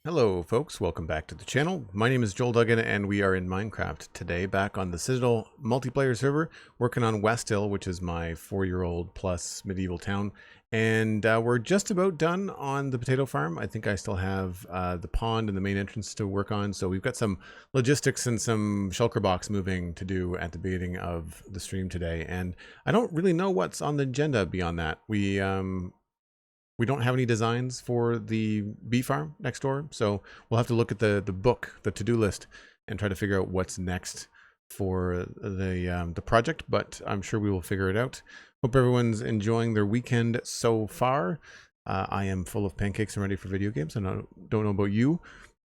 Hello folks, welcome back to the channel. My name is Joel Duggan and we are in Minecraft today, back on the Citadel multiplayer server, working on West Hill, which is my 4-year-old plus medieval town. And we're just about done on the potato farm. I think I still have the pond and the main entrance to work on. So we've got some logistics and some shulker box moving to do at the beginning of the stream today. And I don't really know what's on the agenda beyond that. We don't have any designs for the bee farm next door, so we'll have to look at the book, the to-do list, and try to figure out what's next for the project, but I'm sure we will figure it out. Hope everyone's enjoying their weekend so far. I am full of pancakes and ready for video games. I don't know about you.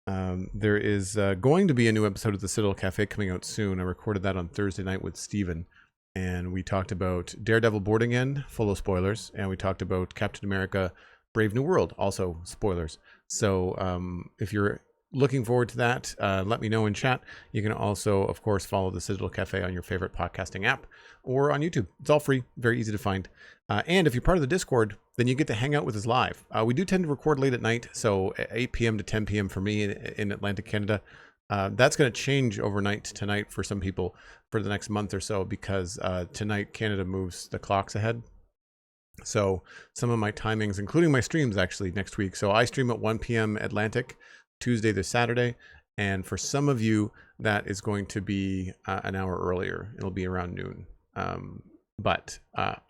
There is going to be a new episode of the Citadel Cafe coming out soon. I recorded that on Thursday night with Steven. And we talked about Daredevil Boarding End, full of spoilers, and we talked about Captain America Brave New World, also spoilers. So if you're looking forward to that, let me know in chat. You can also, of course, follow the Citadel Cafe on your favorite podcasting app or on YouTube. It's all free, very easy to find. And if you're part of the Discord, then you get to hang out with us live. We do tend to record late at night, so 8 p.m. to 10 p.m. for me in Atlantic, Canada. That's going to change overnight tonight for some people for the next month or so, because tonight Canada moves the clocks ahead. So some of my timings, including my streams actually next week. So I stream at 1 p.m. Atlantic, Tuesday to Saturday. And for some of you, that is going to be an hour earlier. It'll be around noon. But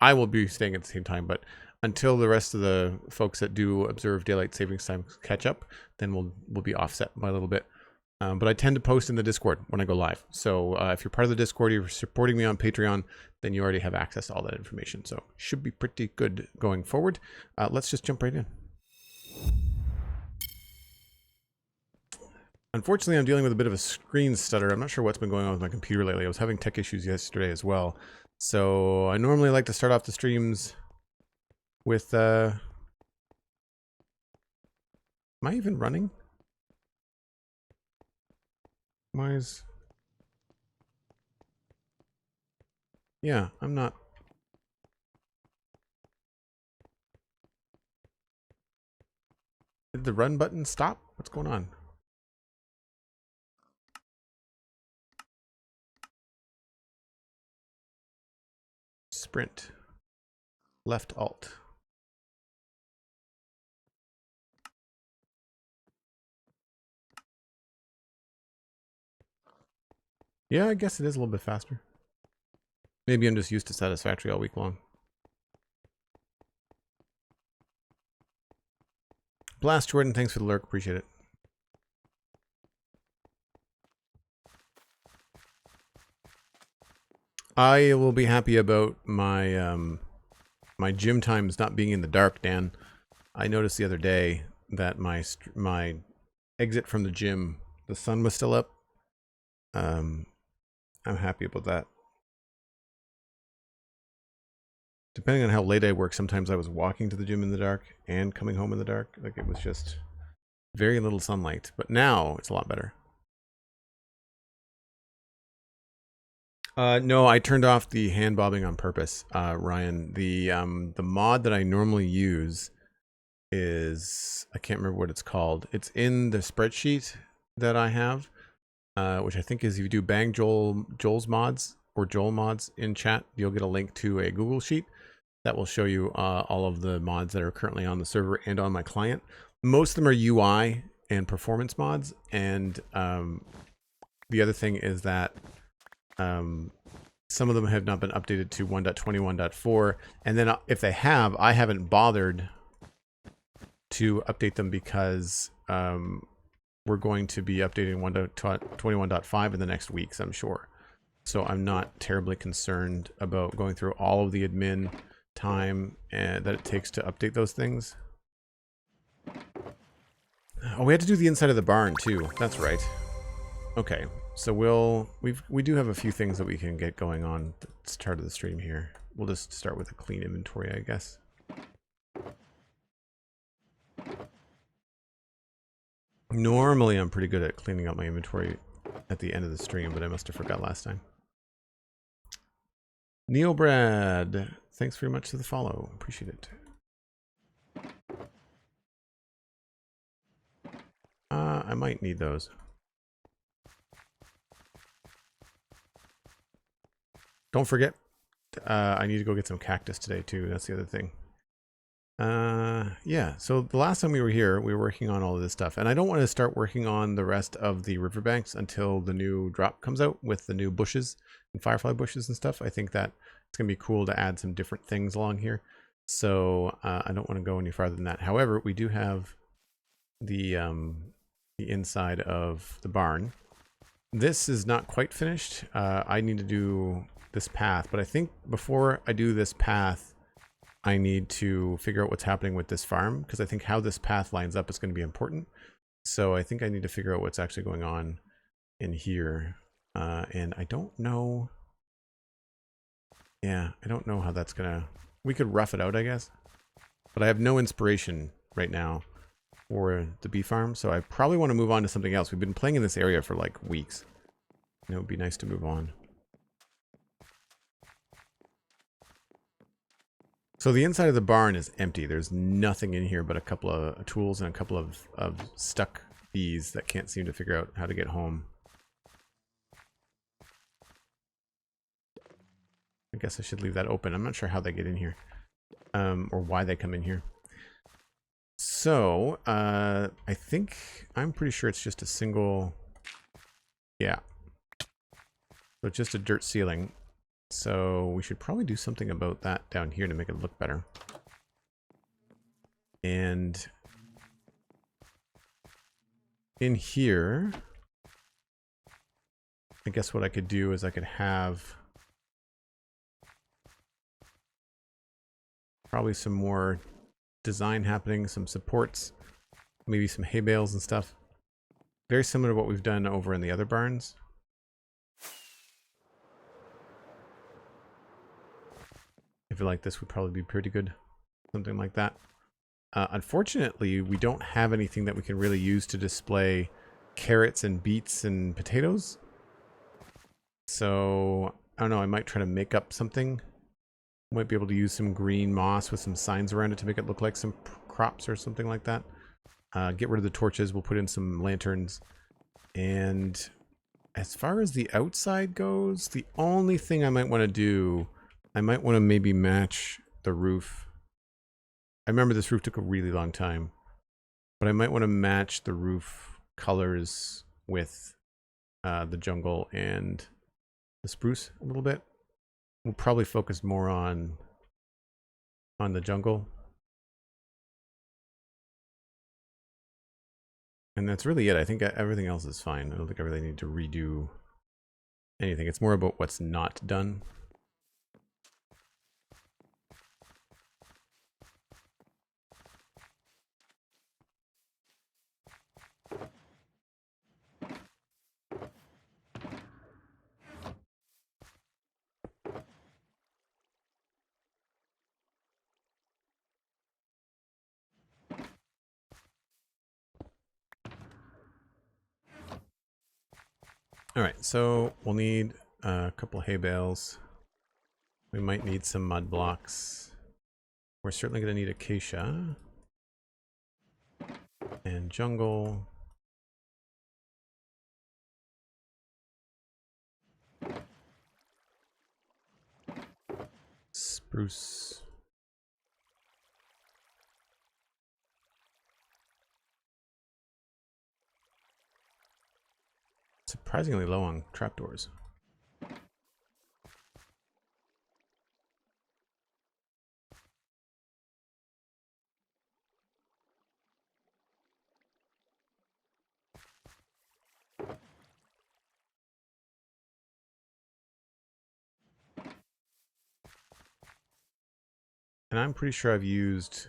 I will be staying at the same time. But until the rest of the folks that do observe daylight savings time catch up, then we'll be offset by a little bit. But I tend to post in the Discord when I go live. So if you're part of the Discord, you're supporting me on Patreon, then you already have access to all that information. So should be pretty good going forward. Let's just jump right in. Unfortunately, I'm dealing with a bit of a screen stutter. I'm not sure what's been going on with my computer lately. I was having tech issues yesterday as well. So I normally like to start off the streams with... Am I even running? Why is... Yeah, I'm not... Did the run button stop? What's going on? Sprint. Left alt. Yeah, I guess it is a little bit faster. Maybe I'm just used to Satisfactory all week long. Blast Jordan, thanks for the lurk. Appreciate it. I will be happy about my my gym times not being in the dark, Dan. I noticed the other day that my exit from the gym, the sun was still up. I'm happy about that. Depending on how late I work, sometimes I was walking to the gym in the dark and coming home in the dark. Like, it was just very little sunlight. But now it's a lot better. No, I turned off the hand bobbing on purpose, Ryan. The mod that I normally use is, I can't remember what it's called. It's in the spreadsheet that I have. Which I think is, if you do bang Joel's mods or Joel mods in chat, you'll get a link to a Google sheet that will show you all of the mods that are currently on the server and on my client. Most of them are UI and performance mods, and the other thing is that some of them have not been updated to 1.21.4, and then if they have, I haven't bothered to update them because we're going to be updating 1.21.5 in the next weeks, I'm sure. So I'm not terribly concerned about going through all of the admin time that it takes to update those things. Oh, we had to do the inside of the barn too. That's right. Okay, so we do have a few things that we can get going on at the start of the stream here. We'll just start with a clean inventory, I guess. Normally, I'm pretty good at cleaning up my inventory at the end of the stream, but I must have forgot last time. Neobrad, thanks very much for the follow. Appreciate it. I might need those. Don't forget, I need to go get some cactus today too. That's the other thing. Yeah, so the last time we were here, we were working on all of this stuff. And I don't want to start working on the rest of the riverbanks until the new drop comes out with the new bushes and firefly bushes and stuff. I think that it's going to be cool to add some different things along here. So I don't want to go any farther than that. However, we do have the inside of the barn. This is not quite finished. I need to do this path, but I think before I do this path, I need to figure out what's happening with this farm, because I think how this path lines up is going to be important. So I think I need to figure out what's actually going on in here. And I don't know. Yeah, I don't know how that's gonna... We could rough it out, I guess. But I have no inspiration right now for the bee farm, so I probably want to move on to something else. We've been playing in this area for like weeks, and it would be nice to move on. So the inside of the barn is empty. There's nothing in here but a couple of tools and a couple of stuck bees that can't seem to figure out how to get home. I guess I should leave that open. I'm not sure how they get in here, or why they come in here. So I think I'm pretty sure it's just a single. Yeah. So it's just a dirt ceiling. So we should probably do something about that down here to make it look better. And in here, I guess what I could do is I could have probably some more design happening, some supports, maybe some hay bales and stuff. Very similar to what we've done over in the other barns. I feel like this would probably be pretty good. Something like that. Unfortunately, we don't have anything that we can really use to display carrots and beets and potatoes. So, I don't know, I might try to make up something. Might be able to use some green moss with some signs around it to make it look like some crops or something like that. Get rid of the torches. We'll put in some lanterns. And as far as the outside goes, the only thing I might want to do... I might want to maybe match the roof. I remember this roof took a really long time, but I might want to match the roof colors with the jungle and the spruce a little bit. We'll probably focus more on the jungle. And that's really it. I think everything else is fine. I don't think I really need to redo anything. It's more about what's not done. All right, so we'll need a couple hay bales. We might need some mud blocks. We're certainly going to need acacia and jungle. Spruce. Surprisingly low on trapdoors. And I'm pretty sure I've used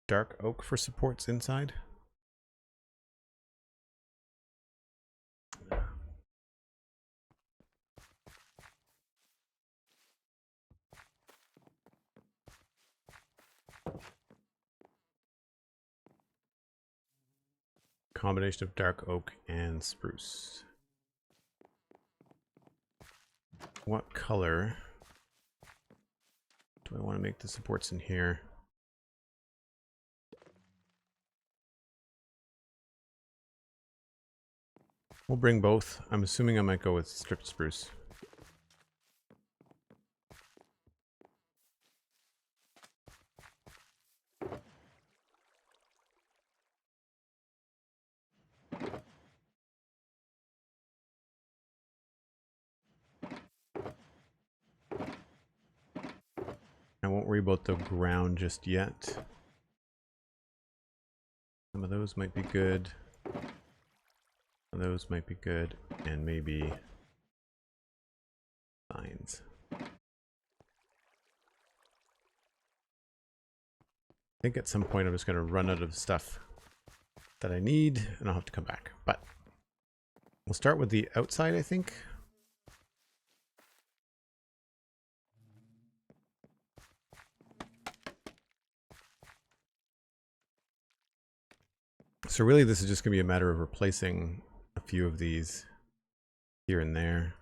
dark oak for supports inside. Combination of dark oak and spruce. What color do I want to make the supports in here? We'll bring both. I'm assuming I might go with stripped spruce. I won't worry about the ground just yet. Some of those might be good. Some of those might be good. And maybe signs. I think at some point I'm just going to run out of stuff that I need and I'll have to come back. But we'll start with the outside, I think. So really this is just going to be a matter of replacing a few of these here and there.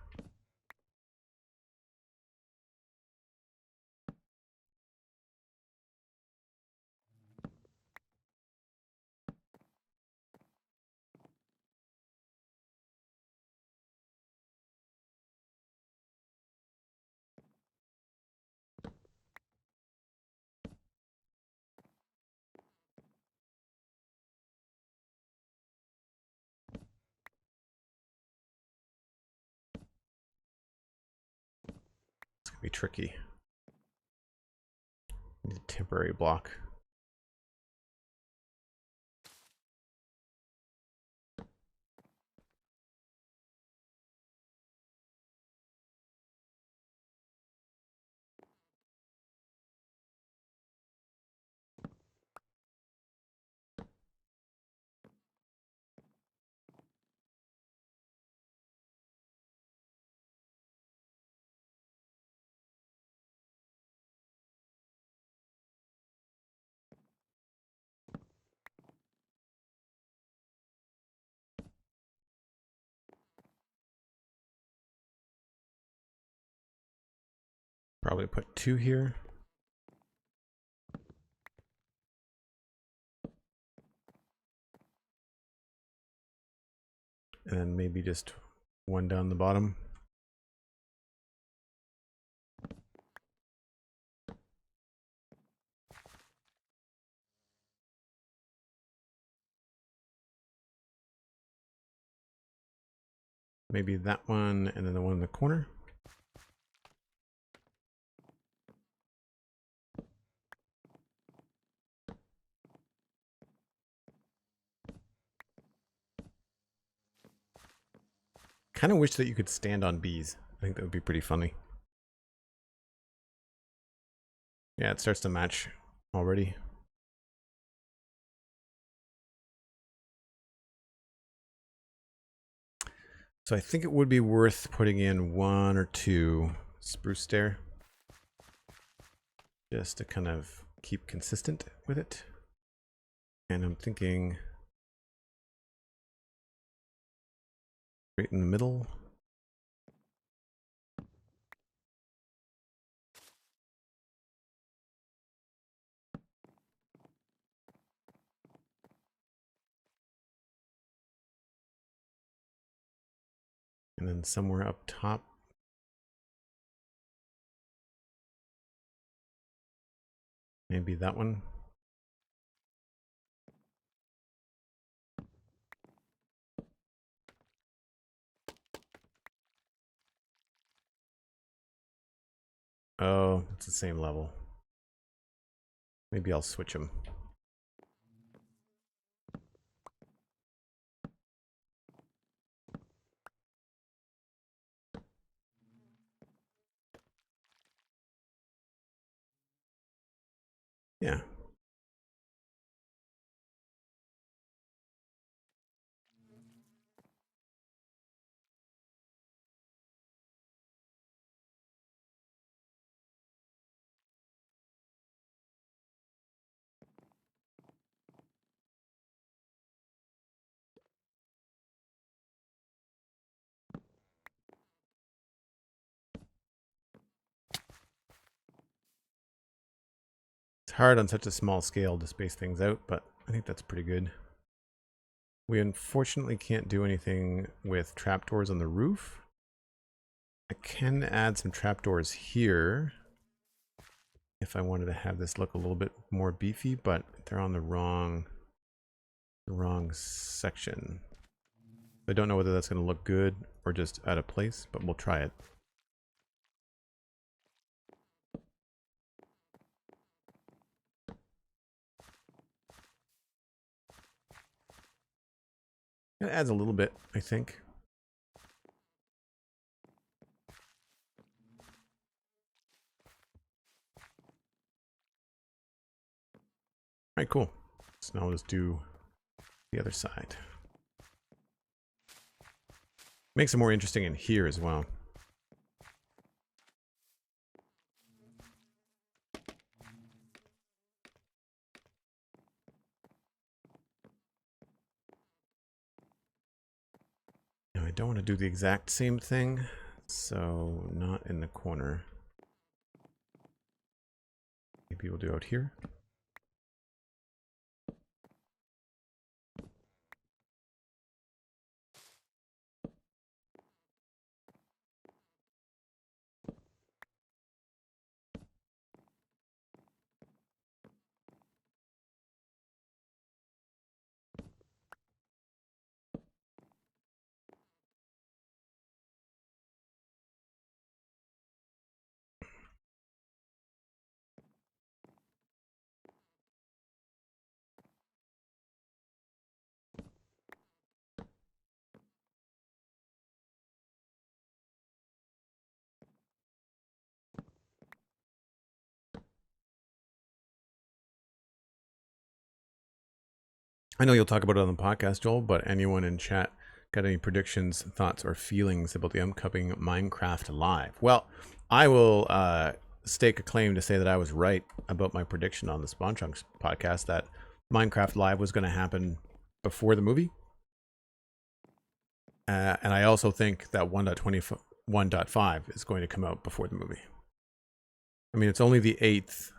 It's going to be tricky. Need a temporary block. Probably put 2 here. And then maybe just 1 down the bottom. Maybe that one and then the one in the corner. Kind of wish that you could stand on bees. I think that would be pretty funny. Yeah, it starts to match already. So I think it would be worth putting in 1 or 2 spruce there. Just to kind of keep consistent with it. And I'm thinking right in the middle. And then somewhere up top. Maybe that one. Oh, it's the same level. Maybe I'll switch them. Yeah. It's hard on such a small scale to space things out, but I think that's pretty good. We unfortunately can't do anything with trapdoors on the roof. I can add some trapdoors here if I wanted to have this look a little bit more beefy, but they're on the wrong section. I don't know whether that's going to look good or just out of place, but we'll try it. It adds a little bit, I think. All right, cool. So now let's do the other side. Makes it more interesting in here as well. Now I don't want to do the exact same thing, so not in the corner. Maybe we'll do out here. I know you'll talk about it on the podcast, Joel, but anyone in chat got any predictions, thoughts, or feelings about the upcoming Minecraft Live? Well, I will stake a claim to say that I was right about my prediction on the Spawn Chunks podcast that Minecraft Live was going to happen before the movie. And I also think that 1.21.5 is going to come out before the movie. I mean, it's only the 8th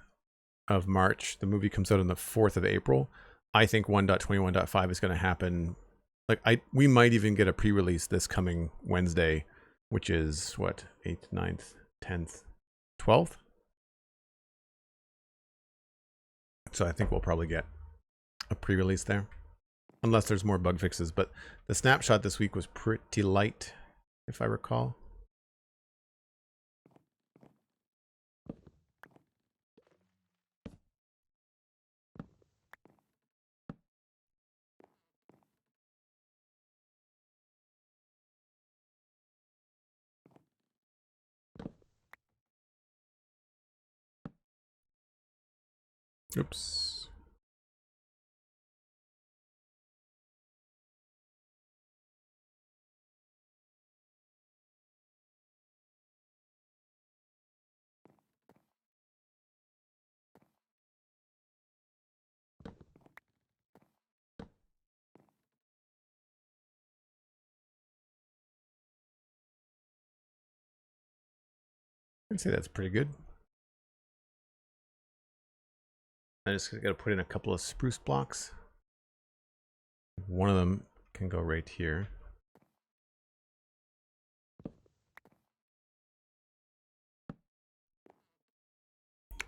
of March. The movie comes out on the 4th of April. I think 1.21.5 is going to happen. Like we might even get a pre-release this coming Wednesday, which is what, 8th, 9th, 10th, 12th. So I think we'll probably get a pre-release there, unless there's more bug fixes. But the snapshot this week was pretty light, if I recall. Oops. I'd say that's pretty good. I just got to put in a couple of spruce blocks. One of them can go right here.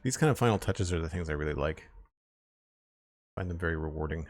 These kind of final touches are the things I really like. I find them very rewarding.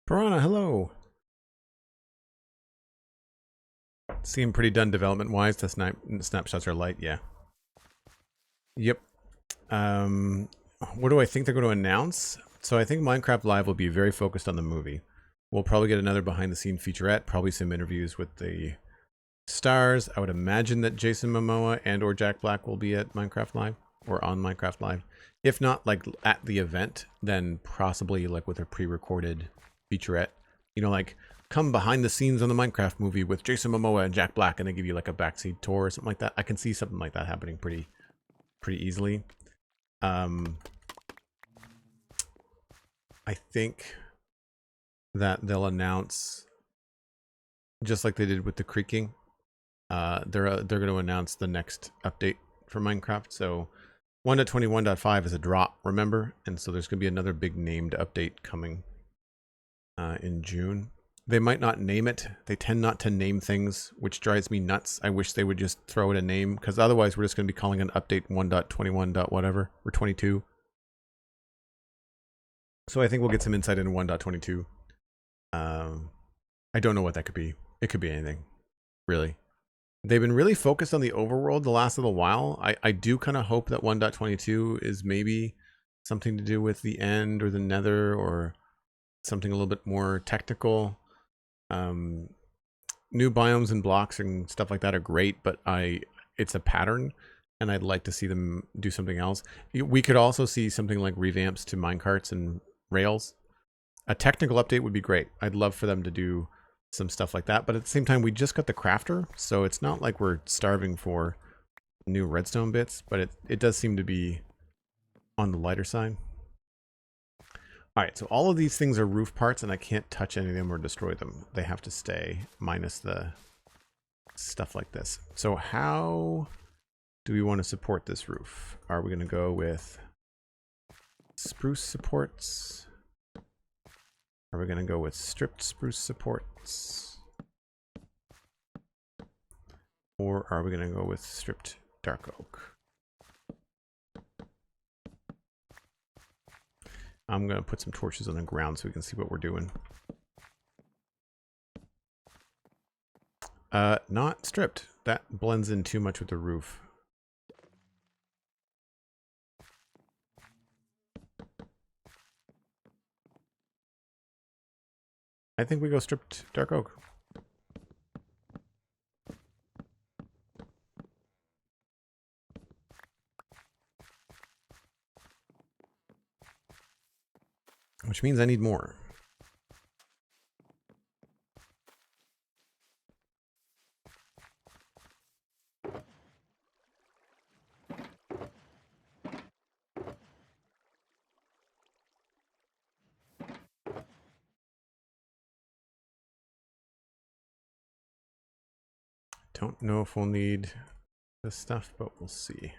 Piranha, hello. Seem pretty done development-wise. The snapshots are light, yeah. Yep. What do I think they're going to announce? So I think Minecraft Live will be very focused on the movie. We'll probably get another behind-the-scene featurette, probably some interviews with the stars. I would imagine that Jason Momoa and or Jack Black will be at Minecraft Live or on Minecraft Live. If not like at the event, then possibly like with a pre-recorded featurette. You know, like come behind the scenes on the Minecraft movie with Jason Momoa and Jack Black, and they give you like a backseat tour or something like that. I can see something like that happening pretty easily. I think that they'll announce, just like they did with the creaking, they're going to announce the next update for Minecraft. So 1.21.5 is a drop, remember? And so there's going to be another big named update coming in June. They might not name it. They tend not to name things, which drives me nuts. I wish they would just throw it a name, because otherwise we're just going to be calling an update 1.21. whatever, or 22. So I think we'll get some insight into 1.22. I don't know what that could be. It could be anything, really. They've been really focused on the overworld the last little while. I do kind of hope that 1.22 is maybe something to do with the end or the nether or something a little bit more technical. New biomes and blocks and stuff like that are great, but it's a pattern, and I'd like to see them do something else. We could also see something like revamps to minecarts and rails. A technical update would be great. I'd love for them to do some stuff like that, but at the same time, we just got the crafter, so it's not like we're starving for new redstone bits, but it does seem to be on the lighter side. All right, so all of these things are roof parts, and I can't touch any of them or destroy them. They have to stay, minus the stuff like this. So how do we want to support this roof? Are we going to go with spruce supports? Are we going to go with stripped spruce supports? Or are we going to go with stripped dark oak? I'm going to put some torches on the ground so we can see what we're doing. Not stripped. That blends in too much with the roof. I think we go stripped dark oak. Which means I need more. Don't know if we'll need this stuff, but we'll see.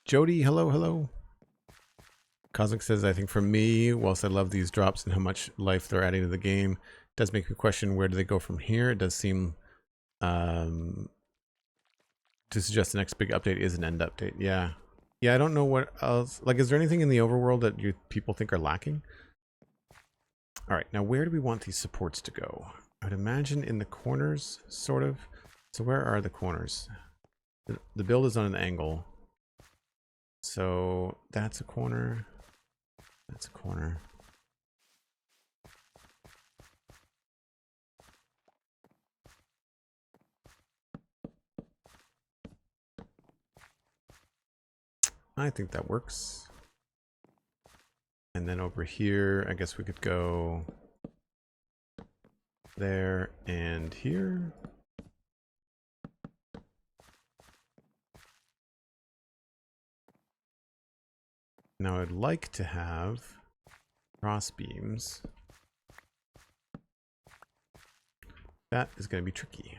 Jody, hello, hello. Cosmic says, I think for me, whilst I love these drops and how much life they're adding to the game, it does make me question where do they go from here. It does seem to suggest the next big update is an end update. Yeah. Yeah, I don't know what else. Like, is there anything in the overworld that people think are lacking? All right, now where do we want these supports to go? I would imagine in the corners, sort of. So where are the corners? The build is on an angle. So that's a corner. That's a corner. I think that works. And then over here, I guess we could go there and here. Now I'd like to have cross beams. That is going to be tricky.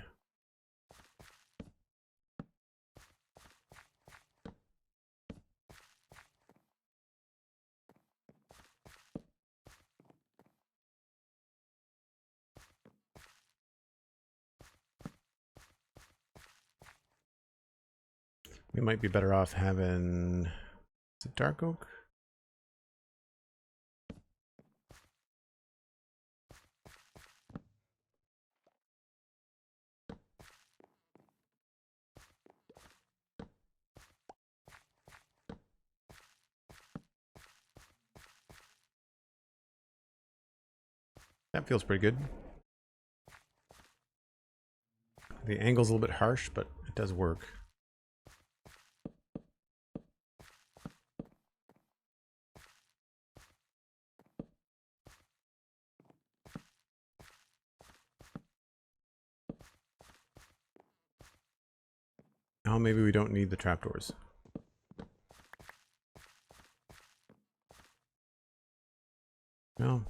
We might be better off having, is it dark oak? That feels pretty good. The angle's a little bit harsh, but it does work. Oh, maybe we don't need the trapdoors. No.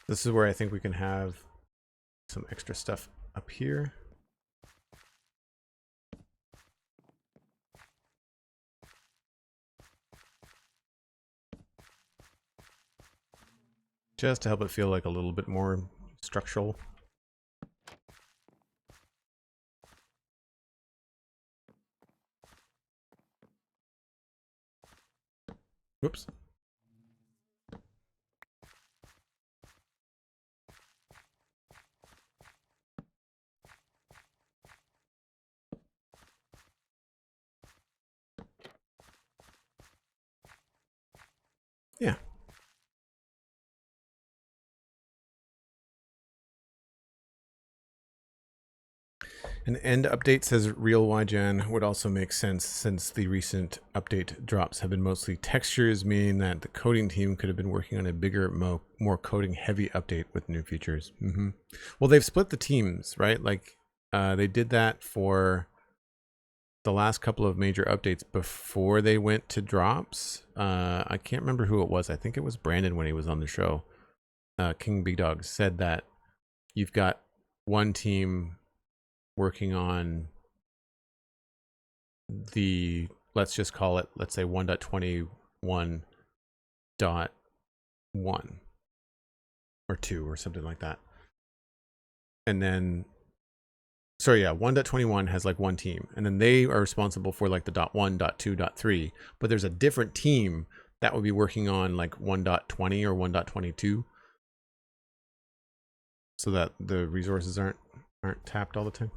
This is where I think we can have some extra stuff up here. Just to help it feel like a little bit more structural. Whoops. Yeah. An end update says real YGen would also make sense since the recent update drops have been mostly textures, meaning that the coding team could have been working on a bigger, more coding heavy update with new features. Well, they've split the teams, right? Like they did that for the last couple of major updates before they went to drops. I can't remember who it was. I think it was Brandon when he was on the show. King Big Dog said that you've got one team working on the, let's just call it, let's say 1.21.1 or 2 or something like that. And then, sorry, yeah, 1.21 has like one team, and then they are responsible for like the .1, .2, .3, but there's a different team that would be working on like 1.20 or 1.22 so that the resources aren't tapped all the time.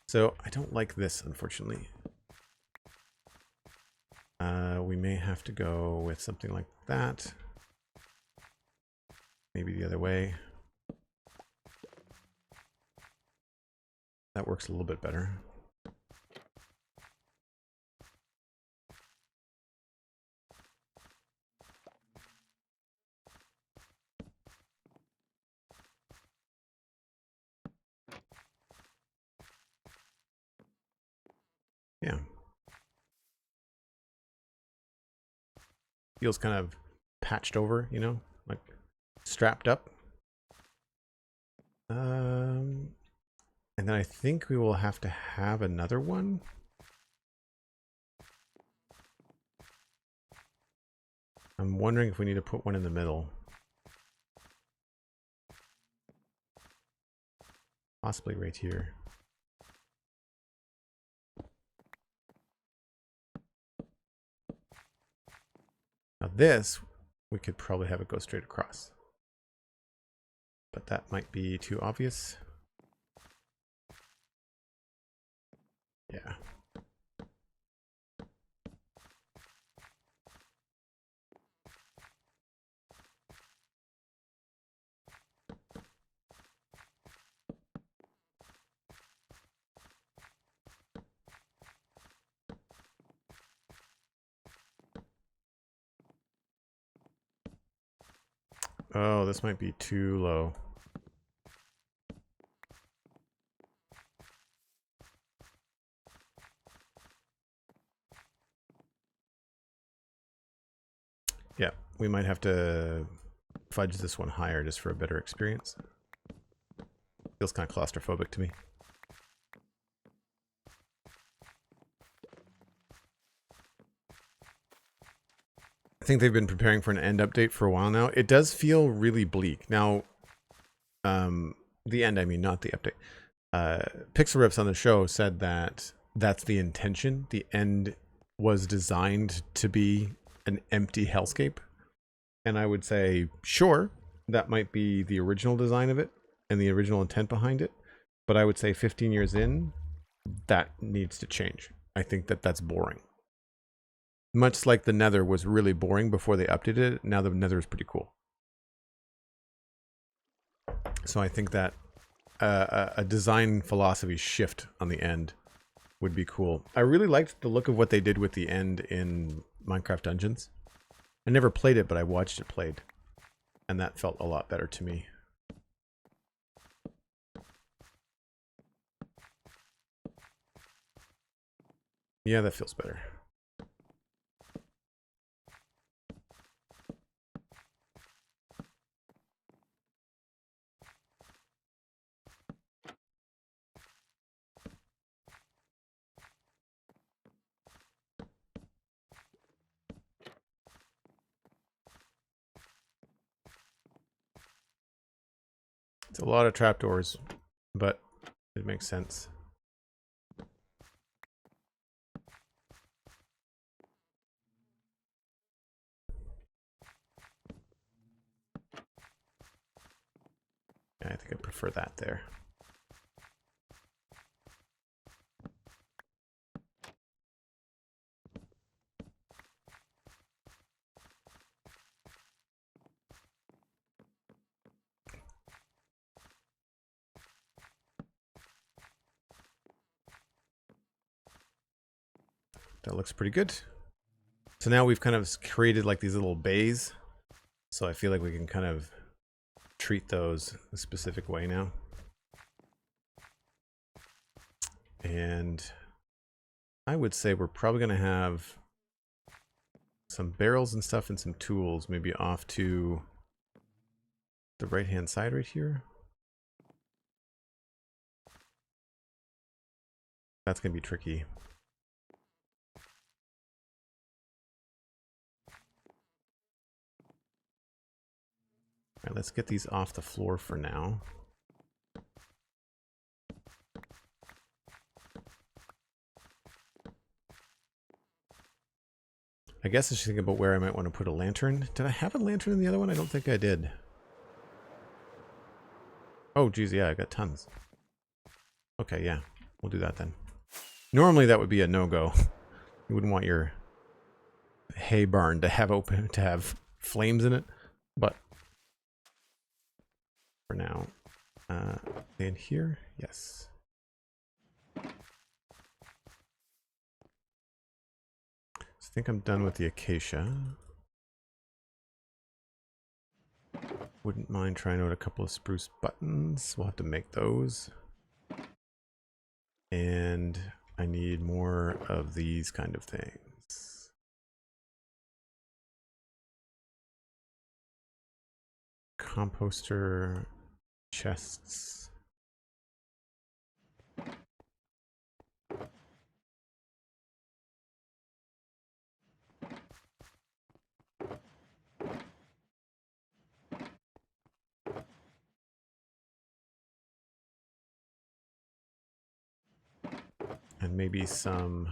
So I don't like this, unfortunately. We may have to go with something like that. Maybe the other way. That works a little bit better. Yeah. Feels kind of patched over, you know, like strapped up. And then I think we will have to have another one. I'm wondering if we need to put one in the middle. Possibly right here. Now this, we could probably have it go straight across. But that might be too obvious. Yeah. Oh, this might be too low. Yeah, we might have to fudge this one higher just for a better experience. Feels kind of claustrophobic to me. I think they've been preparing for an end update for a while now. It does feel really bleak. Now, the end, I mean, not the update. Pixel Rips on the show said that that's the intention. The end was designed to be an empty hellscape. And I would say, sure, that might be the original design of it and the original intent behind it. But I would say 15 years in, that needs to change. I think that that's boring. Much like the Nether was really boring before they updated it, now the Nether is pretty cool. So I think that a design philosophy shift on the end would be cool. I really liked the look of what they did with the end in Minecraft Dungeons. I never played it, but I watched it played. And that felt a lot better to me. Yeah, that feels better. It's a lot of trapdoors, but it makes sense. I think I prefer that there. That looks pretty good. So now we've kind of created like these little bays. So I feel like we can kind of treat those a specific way now. And I would say we're probably going to have some barrels and stuff and some tools maybe off to the right hand side right here. That's going to be tricky. All right, let's get these off the floor for now. I guess I should think about where I might want to put a lantern. Did I have a lantern in the other one? I don't think I did. Oh, geez, yeah, I got tons. Okay, yeah, we'll do that then. Normally that would be a no-go. You wouldn't want your hay barn to have flames in it, but for now, in here, yes. So I think I'm done with the acacia. Wouldn't mind trying out a couple of spruce buttons. We'll have to make those. And I need more of these kind of things. Composter, chests. And maybe some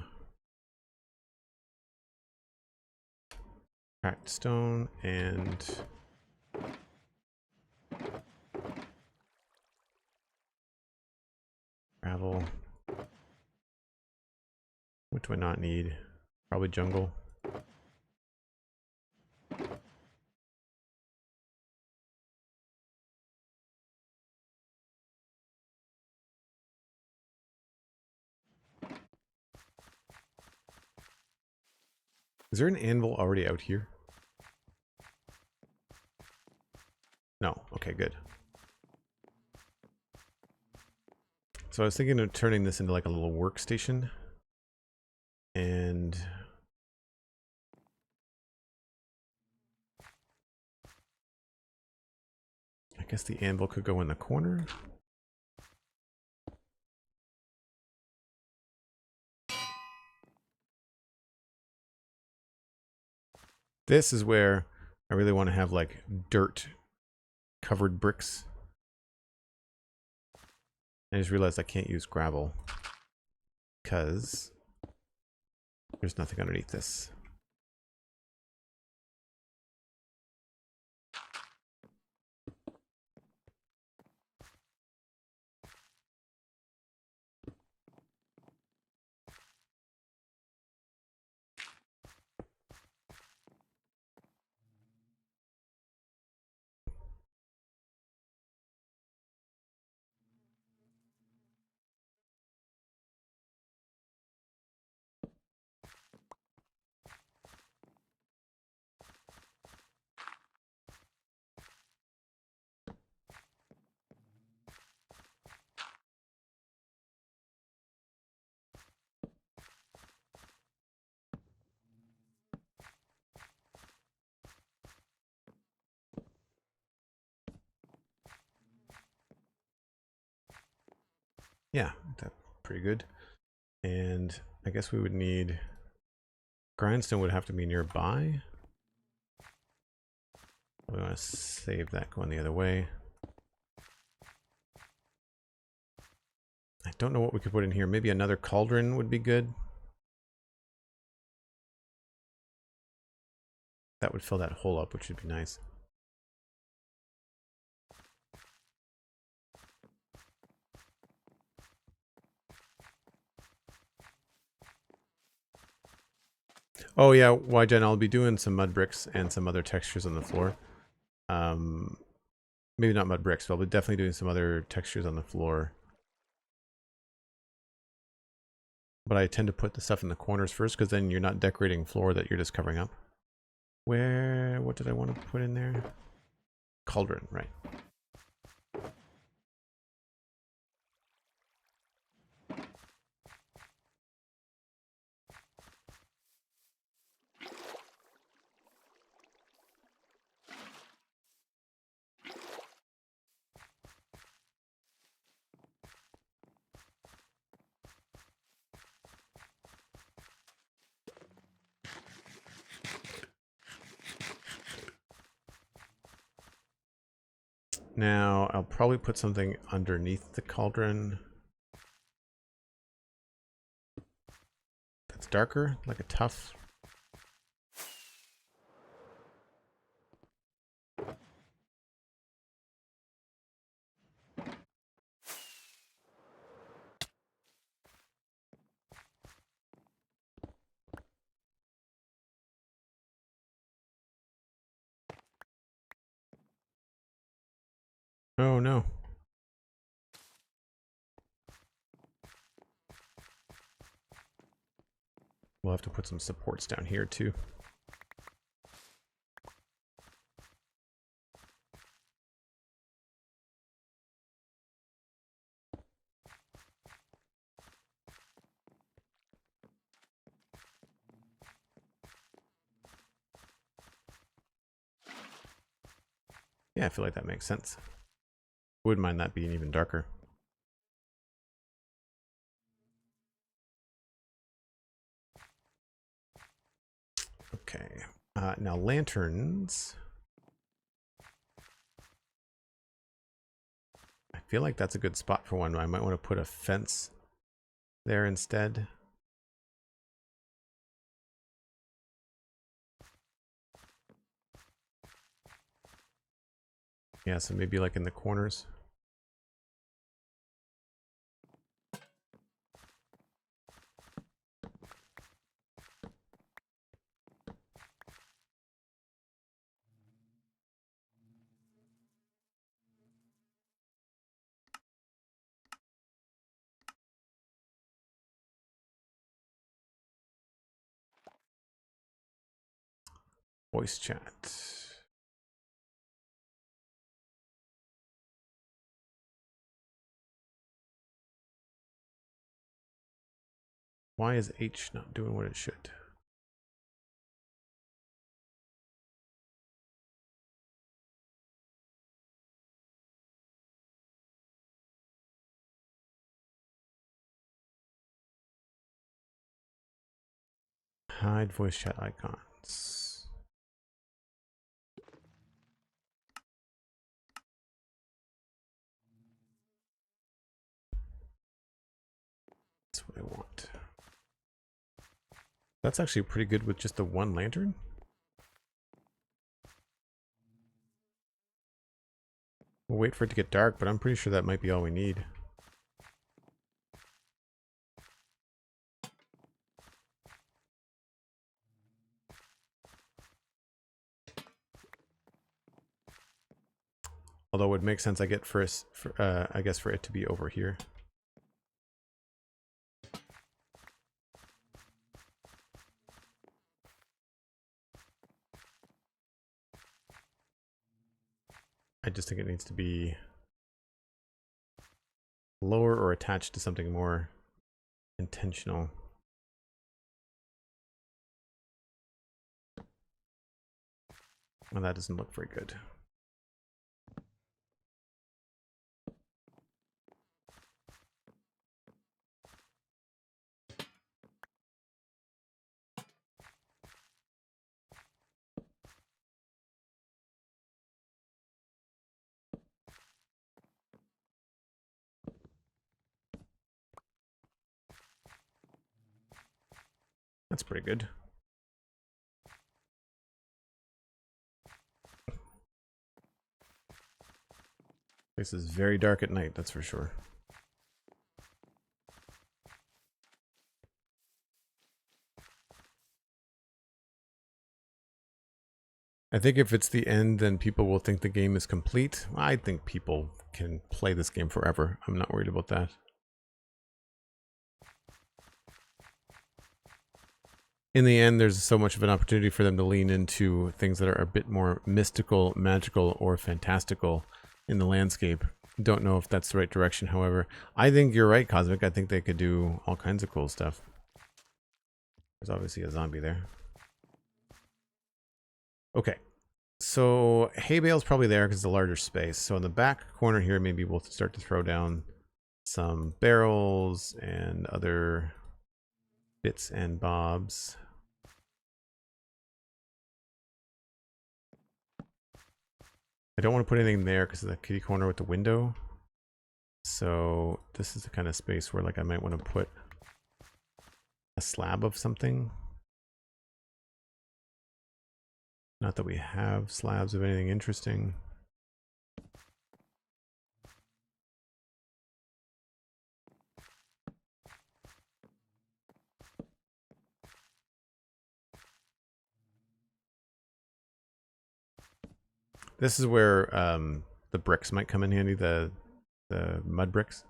cracked stone and gravel. What do I not need? Probably jungle. Is there an anvil already out here? Okay, good. So I was thinking of turning this into like a little workstation. And I guess the anvil could go in the corner. This is where I really want to have like dirt covered bricks. I just realized I can't use gravel because there's nothing underneath this. Yeah, that's pretty good. And I guess we would need grindstone would have to be nearby. We want to save that going the other way. I don't know what we could put in here. Maybe another cauldron would be good. That would fill that hole up, which would be nice. Oh yeah, why Jen, I'll be doing some mud bricks and some other textures on the floor. Maybe not mud bricks, but I'll be definitely doing some other textures on the floor. But I tend to put the stuff in the corners first because then you're not decorating floor that you're just covering up. What did I want to put in there? Cauldron, right. Now, I'll probably put something underneath the cauldron that's darker, like a tuff. Oh no. We'll have to put some supports down here too. Yeah, I feel like that makes sense. Wouldn't mind that being even darker. Okay. Now lanterns. I feel like that's a good spot for one. I might want to put a fence there instead. Yeah, so maybe like in the corners. Voice chat. Why is H not doing what it should? Hide voice chat icons. That's what I want. That's actually pretty good with just the one lantern. We'll wait for it to get dark, but I'm pretty sure that might be all we need. Although it would make sense, I guess, for it to be over here. I just think it needs to be lower or attached to something more intentional. Well, that doesn't look very good. That's pretty good. This is very dark at night, that's for sure. I think if it's the end, then people will think the game is complete. I think people can play this game forever. I'm not worried about that. In the end, there's so much of an opportunity for them to lean into things that are a bit more mystical, magical, or fantastical in the landscape. Don't know if that's the right direction, however. I think you're right, Cosmic. I think they could do all kinds of cool stuff. There's obviously a zombie there. Okay. So hay bale's probably there because it's a larger space. So in the back corner here, maybe we'll start to throw down some barrels and other bits and bobs. I don't want to put anything there because of the kitty corner with the window. So this is the kind of space where like I might want to put a slab of something. Not that we have slabs of anything interesting. This is where the bricks might come in handy, the mud bricks.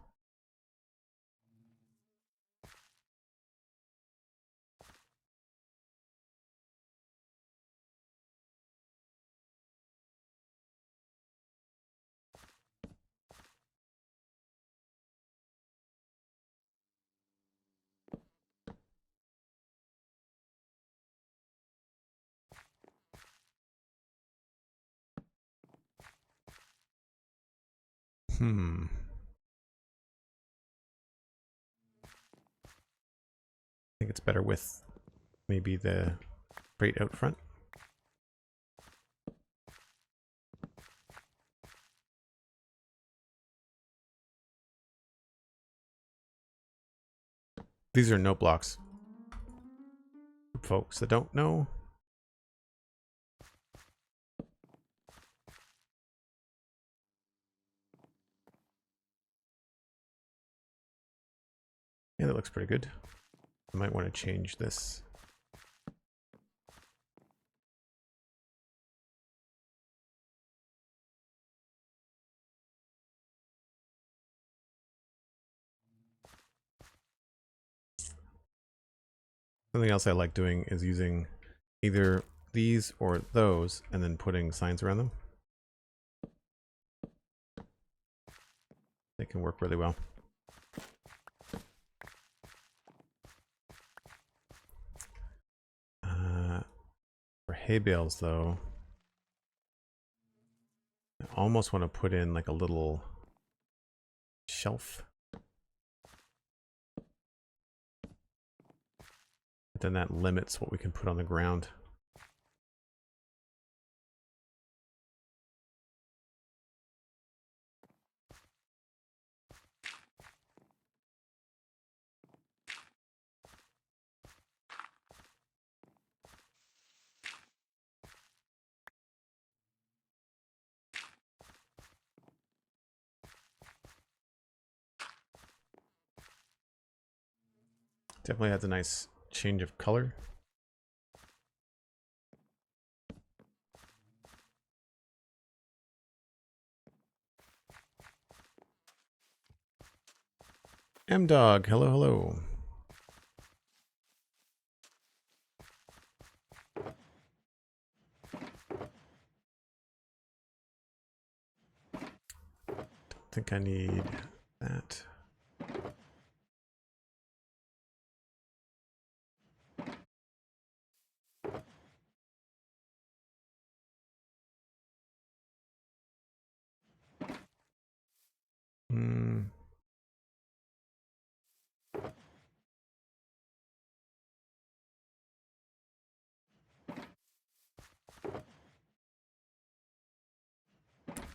I think it's better with maybe the crate out front. These are note blocks. Folks that don't know. Yeah, that looks pretty good. I might want to change this. Something else I like doing is using either these or those and then putting signs around them. They can work really well. hay bales though, I almost want to put in like a little shelf. But then that limits what we can put on the ground. Definitely has a nice change of color. M-Dog, hello, hello. Don't think I need that.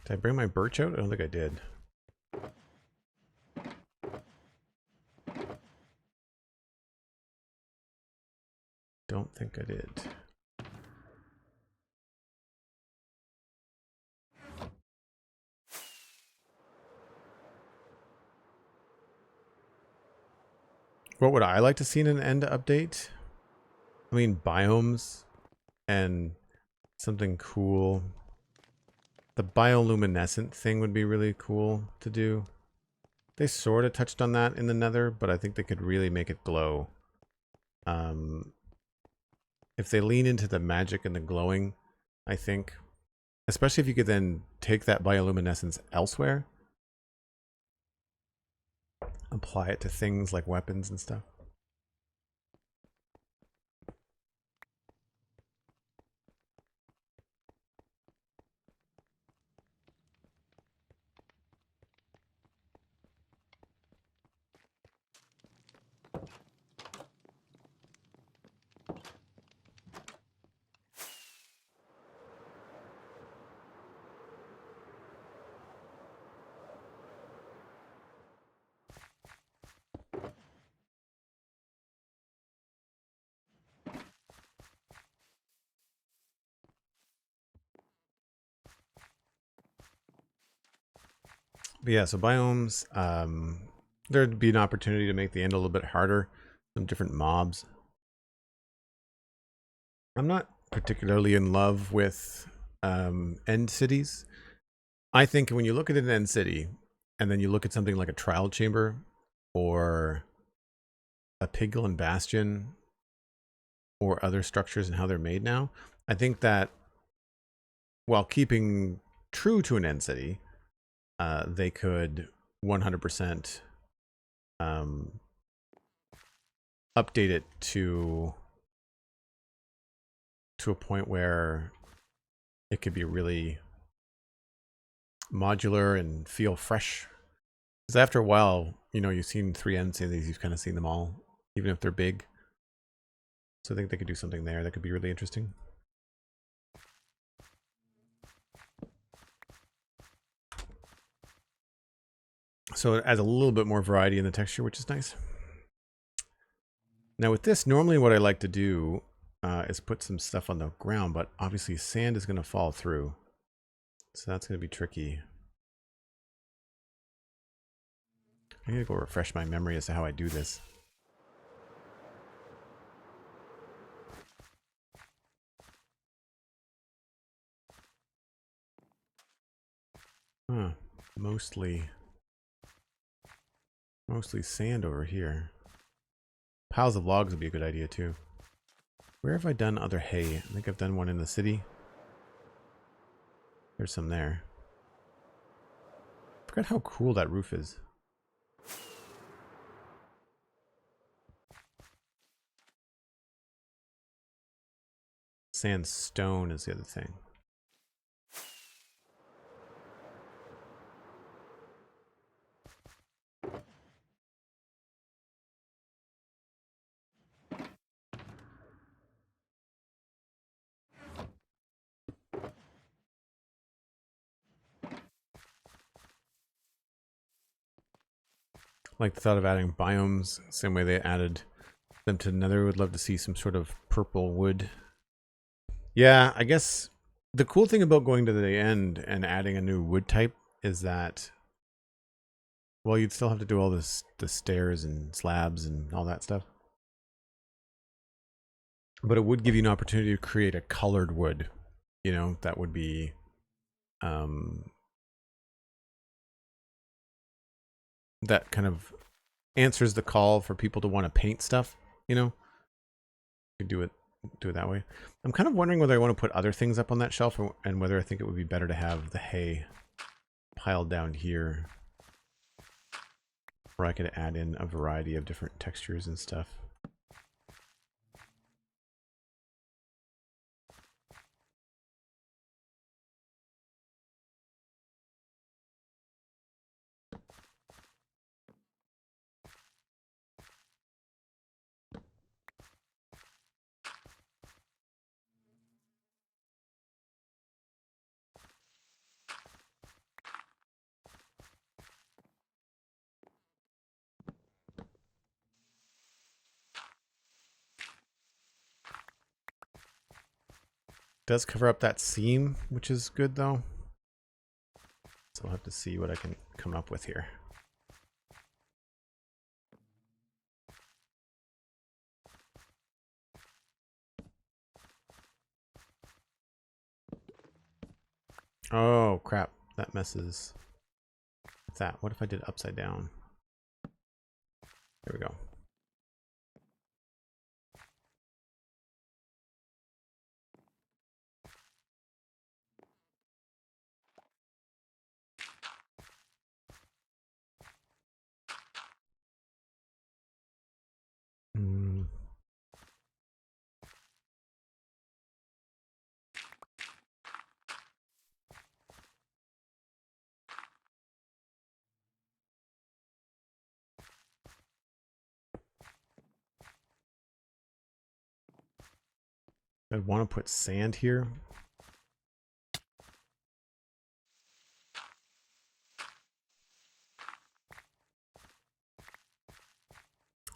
Did I bring my birch out? I don't think I did. Don't think I did. What would I like to see in an end update? I mean, biomes and something cool. The bioluminescent thing would be really cool to do. They sort of touched on that in the Nether, but I think they could really make it glow. If they lean into the magic and the glowing, I think, especially if you could then take that bioluminescence elsewhere, apply it to things like weapons and stuff. But yeah, so biomes, there'd be an opportunity to make the end a little bit harder. Some different mobs. I'm not particularly in love with end cities. I think when you look at an end city, and then you look at something like a trial chamber or a piglin bastion or other structures and how they're made now, I think that while keeping true to an end city, they could 100% update it to a point where it could be really modular and feel fresh. Because after a while, you know, you've seen 3 end cities, you've kind of seen them all, even if they're big. So I think they could do something there that could be really interesting. So it adds a little bit more variety in the texture, which is nice. Now with this, normally what I like to do is put some stuff on the ground, but obviously sand is going to fall through. So that's going to be tricky. I need to go refresh my memory as to how I do this. Huh. Mostly sand over here. Piles of logs would be a good idea too. Where have I done other hay? I think I've done one in the city. There's some there. I forgot how cool that roof is. Sandstone is the other thing. Like the thought of adding biomes, same way they added them to Nether. Would love to see some sort of purple wood. Yeah, I guess the cool thing about going to the end and adding a new wood type is that, well, you'd still have to do all this, the stairs and slabs and all that stuff. But it would give you an opportunity to create a colored wood, you know, that would be, that kind of answers the call for people to want to paint stuff, you know. You could do it that way. I'm kind of wondering whether I want to put other things up on that shelf and whether I think it would be better to have the hay piled down here, where I could add in a variety of different textures and stuff. Does cover up that seam, which is good though. So I'll have to see what I can come up with here. Oh crap, that messes with that. What if I did upside down? There we go. I'd want to put sand here.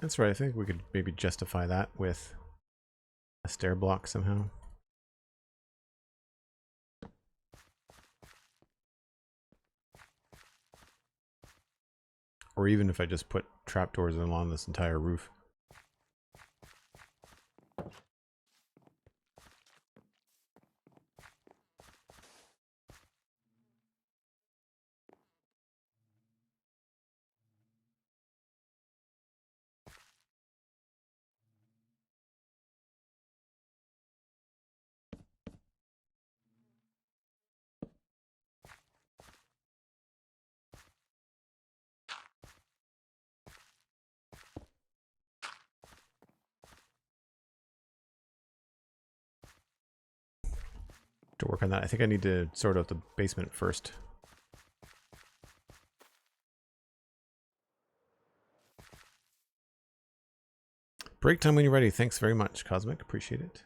That's right, I think we could maybe justify that with a stair block somehow. Or even if I just put trapdoors along this entire roof. To work on that, I think I need to sort out the basement first. Break time when you're ready. Thanks very much, Cosmic. Appreciate it.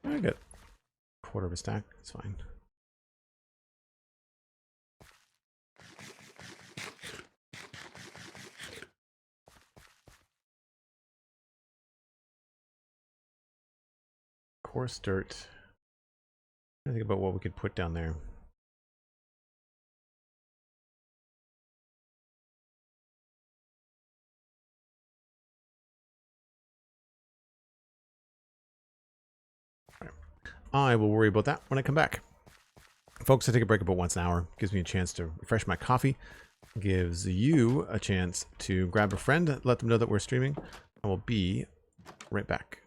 I got a quarter of a stack. It's fine. Coarse dirt. I think about what we could put down there. Right. I will worry about that when I come back. folks, I take a break about once an hour. Gives me a chance to refresh my coffee. Gives you a chance to grab a friend, let them know that we're streaming. I will be right back.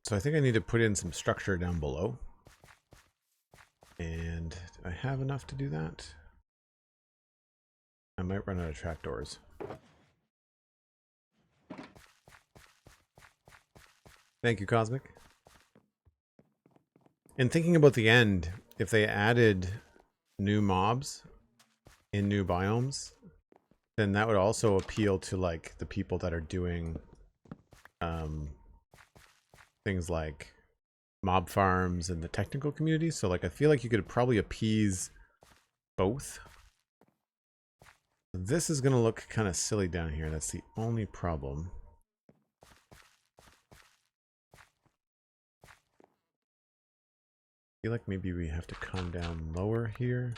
So I think I need to put in some structure down below. And do I have enough to do that? I might run out of trapdoors. Thank you, Cosmic. And thinking about the end, if they added new mobs in new biomes, then that would also appeal to like the people that are doing things like mob farms and the technical community. So like I feel like you could probably appease both. This is going to look kind of silly down here. That's the only problem. I feel like maybe we have to come down lower here.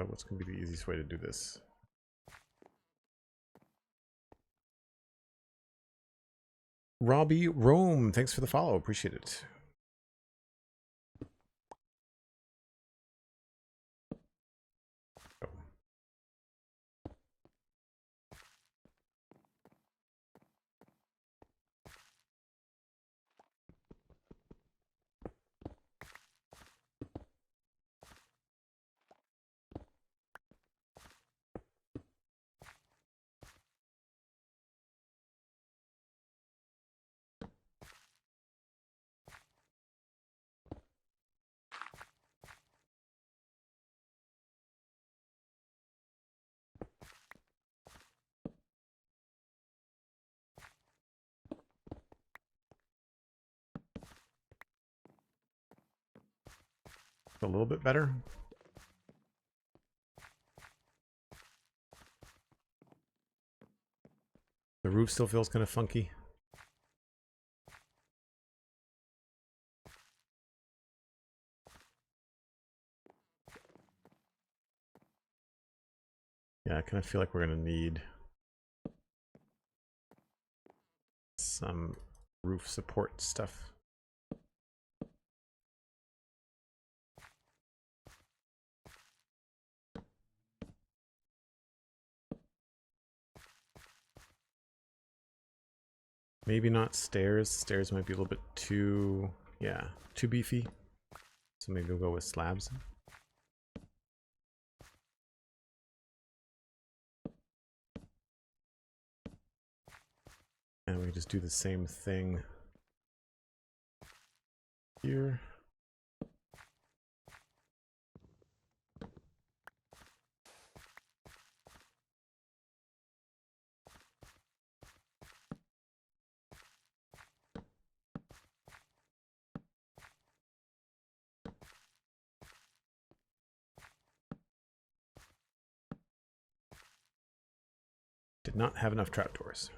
What's going to be the easiest way to do this? Robbie Rome, thanks for the follow. Appreciate it. A little bit better. The roof still feels kind of funky. Yeah, I kind of feel like we're going to need some roof support stuff. Maybe not stairs. Stairs might be a little bit too, yeah, too beefy. So maybe we'll go with slabs. And we can just do the same thing here. Did not have enough trapdoors.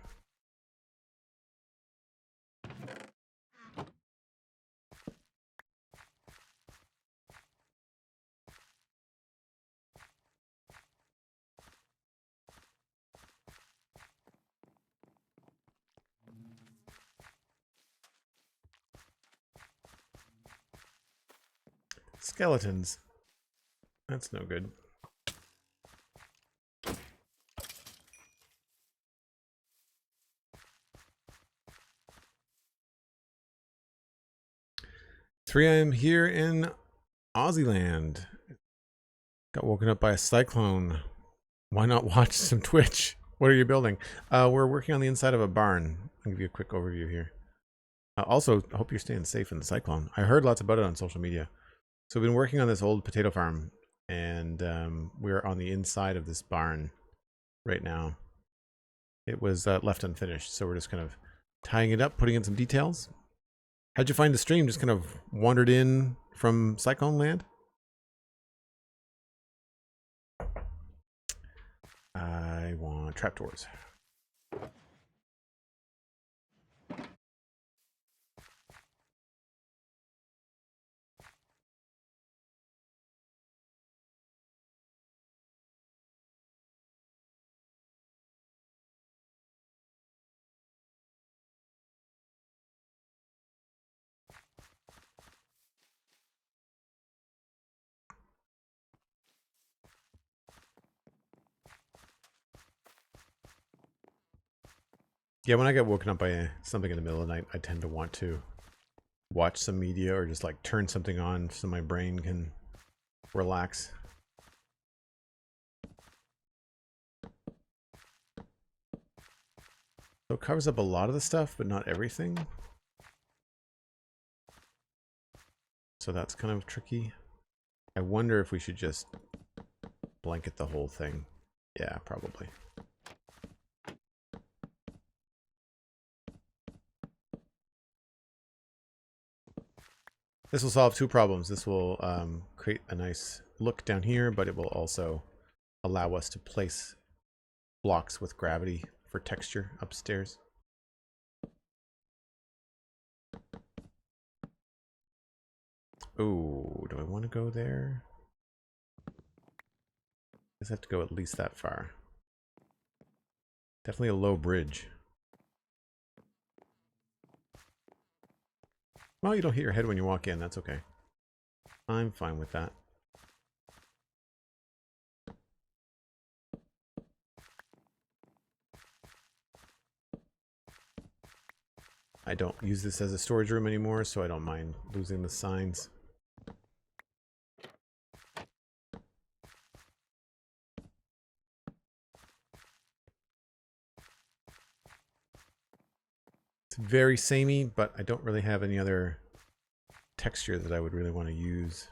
Skeletons. That's no good. I am here in Aussieland. Got woken up by a cyclone. Why not watch some Twitch? What are you building? We're working on the inside of a barn. I'll give you a quick overview here. Also, I hope you're staying safe in the cyclone. I heard lots about it on social media. So we've been working on this old potato farm, and we're on the inside of this barn. right now. It was left unfinished, so we're just kind of tying it up, putting in some details. How'd you find the stream? Just kind of wandered in from Cyclone Land? I want trapdoors. Yeah, when I get woken up by something in the middle of the night, I tend to want to watch some media or just like turn something on so my brain can relax. So it covers up a lot of the stuff, but not everything. So that's kind of tricky. I wonder if we should just blanket the whole thing. Yeah, probably. This will solve two problems. This will create a nice look down here, but it will also allow us to place blocks with gravity for texture upstairs. Oh, do I want to go there? I guess I have to go at least that far. Definitely a low bridge. Well, you don't hit your head when you walk in. That's okay. I'm fine with that. I don't use this as a storage room anymore, so I don't mind losing the signs. It's very samey, but I don't really have any other texture that I would really want to use.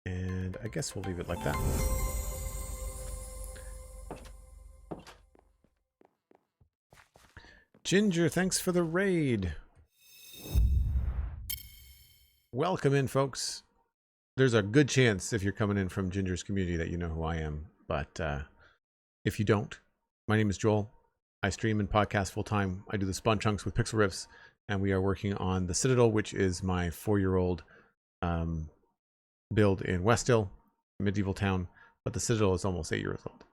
And I guess we'll leave it like that. Ginger, thanks for the raid. Welcome in, folks. There's a good chance if you're coming in from Ginger's community that you know who I am. But if you don't, my name is Joel. I stream and podcast full time. I do the Spawn Chunks with Pixel Riffs, and we are working on the Citadel, which is my 4-year-old build in Westhill, medieval town. But the Citadel is almost 8 years old.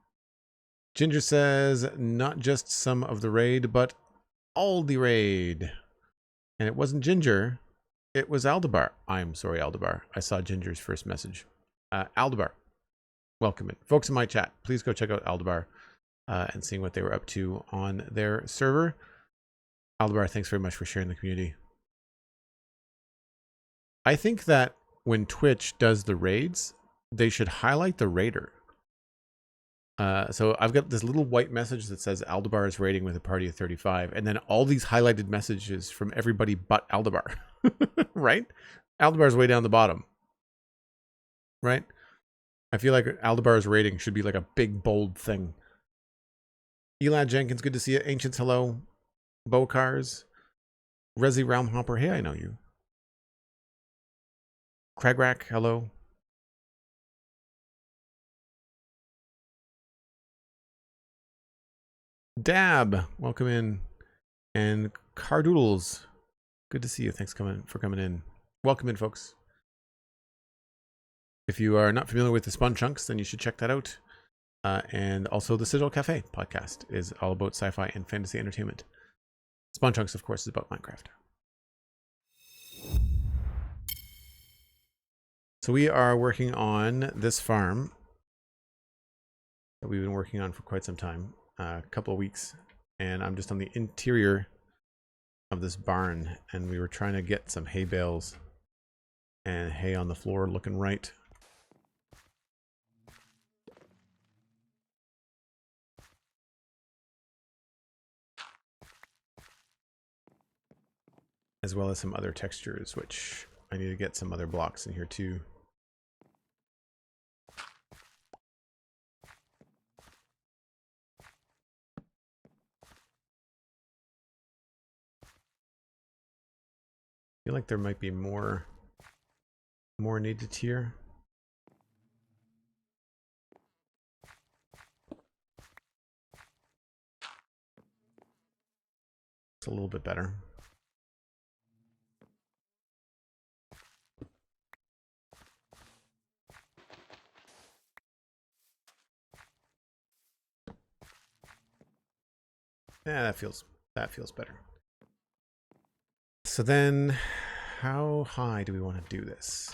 Ginger says, not just some of the raid, but all the raid. And it wasn't Ginger, it was Aldebar. I'm sorry, Aldebar. I saw Ginger's first message. Aldebar, welcome in. Folks in my chat, please go check out Aldebar and seeing what they were up to on their server. Aldebar, thanks very much for sharing the community. I think that when Twitch does the raids, they should highlight the raider. So I've got this little white message that says Aldebar is raiding with a party of 35, and then all these highlighted messages from everybody but Aldebar. Right? Aldebar's way down the bottom. Right? I feel like Aldebar's rating should be like a big bold thing. EladJenkins, good to see you. Ancients, hello. Bocars. Resi Realmhopper, hey, I know you. Cragrack, hello. Dab, welcome in. And Cardoodles, good to see you. Thanks for coming in. Welcome in, folks. If you are not familiar with the Spawn Chunks, then you should check that out. And also the Citadel Cafe podcast is all about sci-fi and fantasy entertainment. Spawn Chunks, of course, is about Minecraft. So we are working on this farm that we've been working on for quite some time. A couple of weeks, and I'm just on the interior of this barn, and we were trying to get some hay bales And hay on the floor looking right. As well as some other textures, which I need to get some other blocks in here too. I feel like there might be more needed here. It's a little bit better. Yeah, that feels better. So then, how high do we want to do this?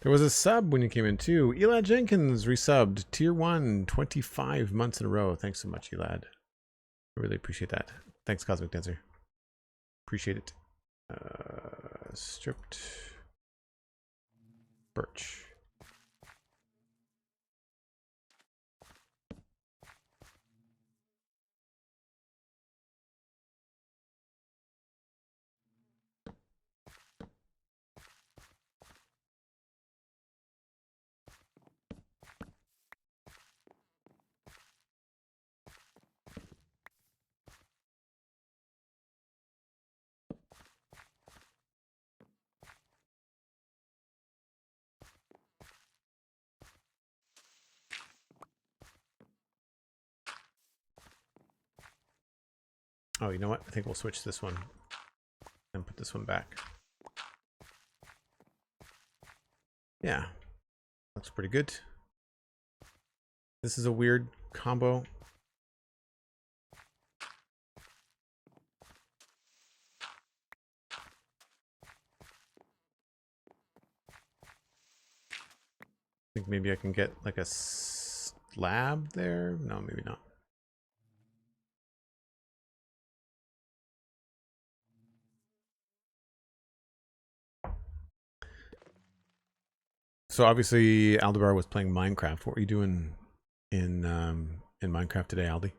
There was a sub when you came in too. EladJenkins resubbed tier 1, 25 months in a row. Thanks so much, Elad. I really appreciate that. Thanks, Cosmic Dancer. Appreciate it. Stripped birch. Oh, you know what? I think we'll switch this one and put this one back. Yeah, looks pretty good. This is a weird combo. I think maybe I can get like a slab there. No, maybe not. So obviously Aldebar was playing Minecraft. What were you doing in Minecraft today, Aldi?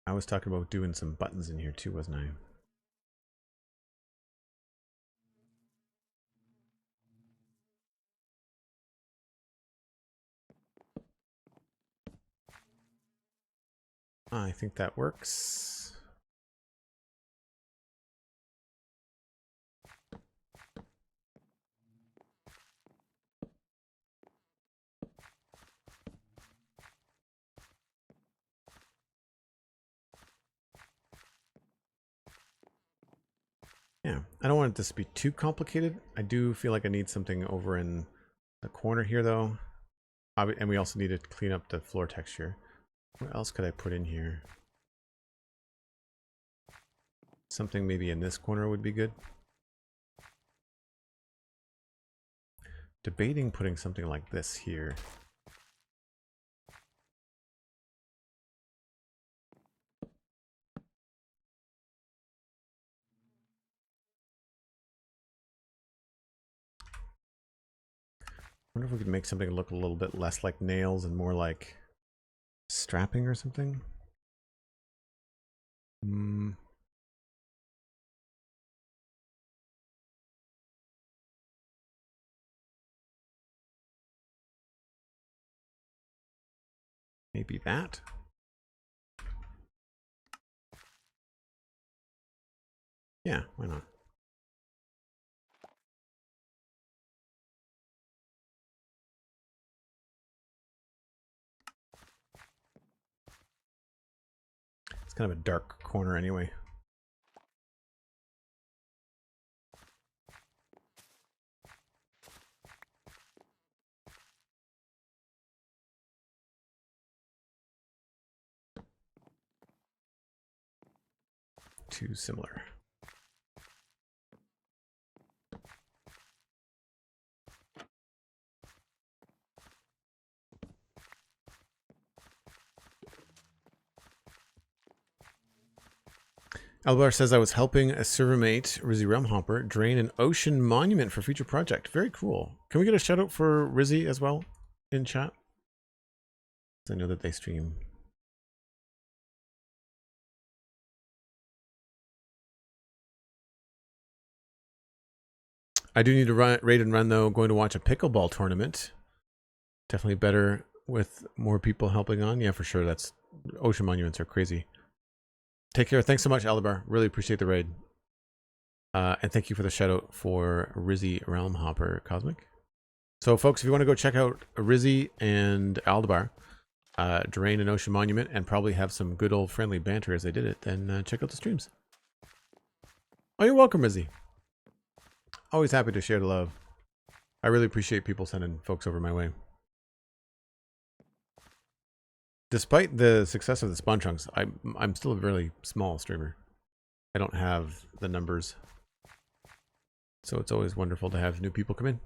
I was talking about doing some buttons in here too, wasn't I? I think that works. Yeah, I don't want this to be too complicated. I do feel like I need something over in the corner here though. And we also need to clean up the floor texture. What else could I put in here? Something maybe in this corner would be good. Debating putting something like this here. I wonder if we could make something look a little bit less like nails and more like strapping or something. Maybe that. Yeah, why not? It's kind of a dark corner anyway. Too similar. Alvar says, I was helping a server mate, Rizzy Realmhopper, drain an ocean monument for future project. Very cool. Can we get a shout out for Rizzy as well in chat? I know that they stream. I do need to raid and run though. Going to watch a pickleball tournament. Definitely better with more people helping on. Yeah, for sure. That's ocean monuments are crazy. Take care. Thanks so much, Aldabar. Really appreciate the raid. And thank you for the shout out for Rizzy Realmhopper Cosmic. So folks, if you want to go check out Rizzy and Aldabar, drain an ocean monument and probably have some good old friendly banter as they did it, then check out the streams. Oh, you're welcome, Rizzy. Always happy to share the love. I really appreciate people sending folks over my way. Despite the success of the spawn chunks, I'm still a really small streamer. I don't have the numbers. So it's always wonderful to have new people come in.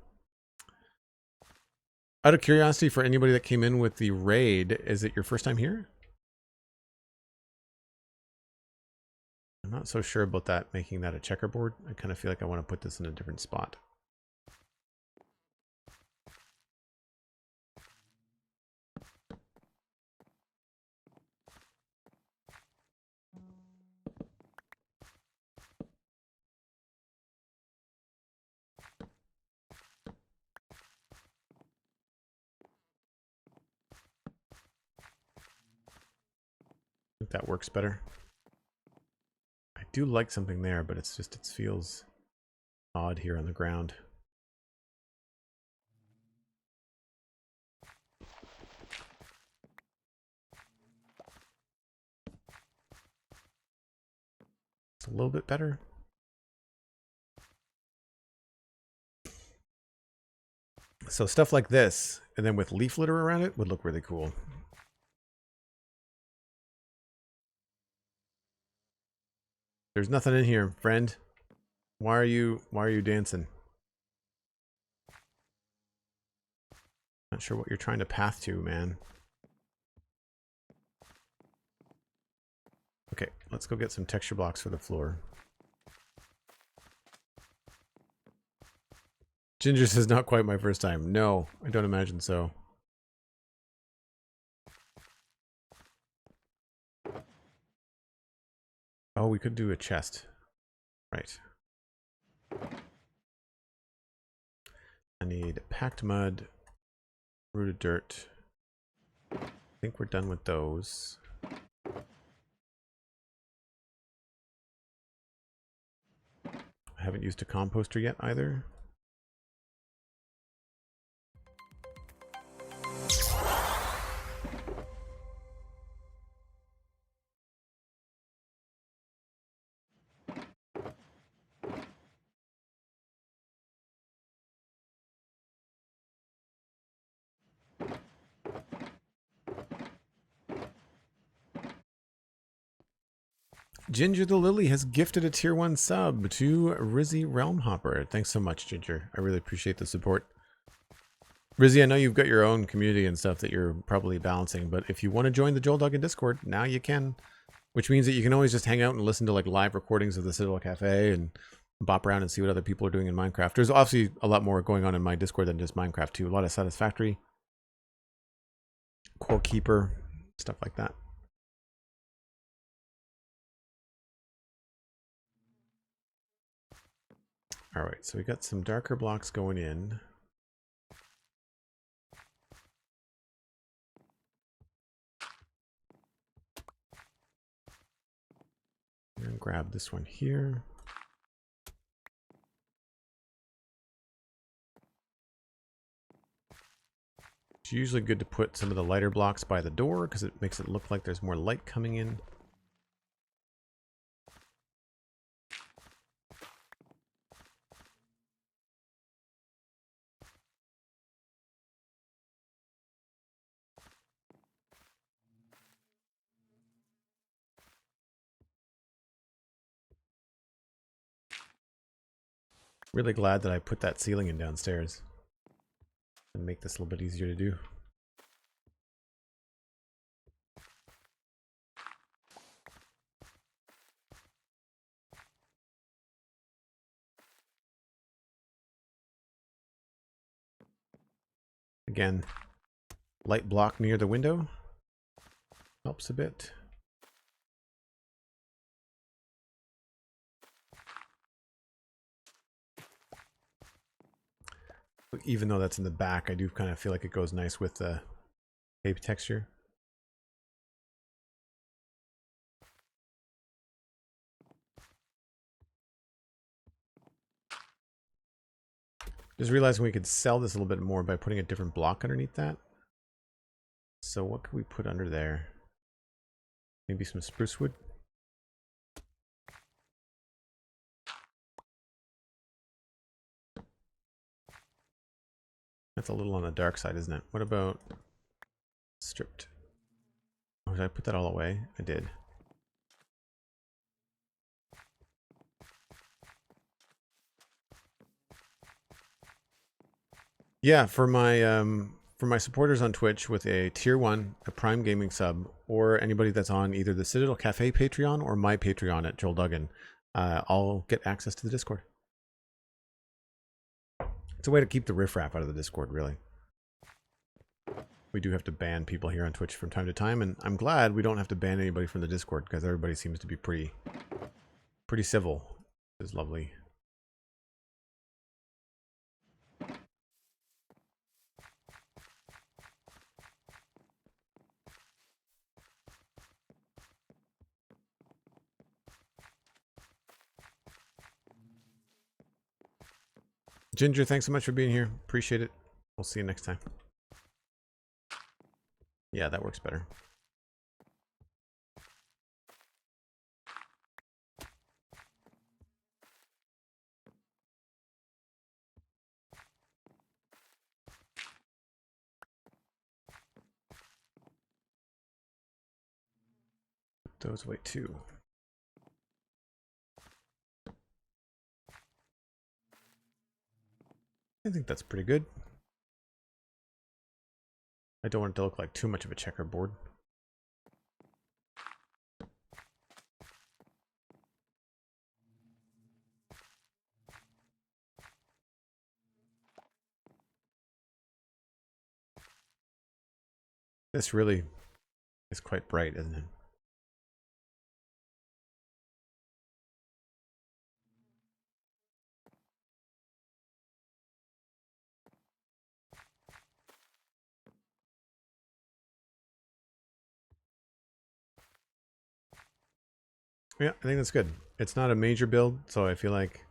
Out of curiosity, for anybody that came in with the raid, is it your first time here? I'm not so sure about that, making that a checkerboard. I kind of feel like I want to put this in a different spot. I think that works better. I do like something there, but it's just, it feels odd here on the ground. It's a little bit better. So stuff like this, and then with leaf litter around it, would look really cool. There's nothing in here, friend. Why are you dancing? Not sure what you're trying to path to, man. Okay, let's go get some texture blocks for the floor. Ginger says, not quite my first time. No, I don't imagine so. Oh, we could do a chest. Right. I need packed mud, rooted dirt. I think we're done with those. I haven't used a composter yet either. Ginger the Lily has gifted a tier 1 sub to Rizzy Realmhopper. Thanks so much, Ginger. I really appreciate the support. Rizzy, I know you've got your own community and stuff that you're probably balancing, but if you want to join the Joel Duggan Discord, now you can. Which means that you can always just hang out and listen to like live recordings of the Citadel Cafe and bop around and see what other people are doing in Minecraft. There's obviously a lot more going on in my Discord than just Minecraft too. A lot of Satisfactory, Core Keeper, stuff like that. All right, so we got some darker blocks going in. I'm gonna grab this one here. It's usually good to put some of the lighter blocks by the door because it makes it look like there's more light coming in. Really glad that I put that ceiling in downstairs and make this a little bit easier to do. Again, light block near the window helps a bit. Even though that's in the back, I do kind of feel like it goes nice with the tape texture. Just realizing we could sell this a little bit more by putting a different block underneath that. So what could we put under there? Maybe some spruce wood. That's a little on the dark side, isn't it? What about stripped? Oh, did I put that all away? I did. Yeah, for my supporters on Twitch with a tier 1, a Prime Gaming sub, or anybody that's on either the Citadel Cafe Patreon or my Patreon at Joel Duggan, I'll get access to the Discord. It's a way to keep the riffraff out of the Discord, really. We do have to ban people here on Twitch from time to time, and I'm glad we don't have to ban anybody from the Discord because everybody seems to be pretty civil. It's lovely. Ginger, thanks so much for being here. Appreciate it. We'll see you next time. Yeah, that works better. Put those away too. I think that's pretty good. I don't want it to look like too much of a checkerboard. This really is quite bright, isn't it? Yeah, I think that's good. It's not a major build, so I feel like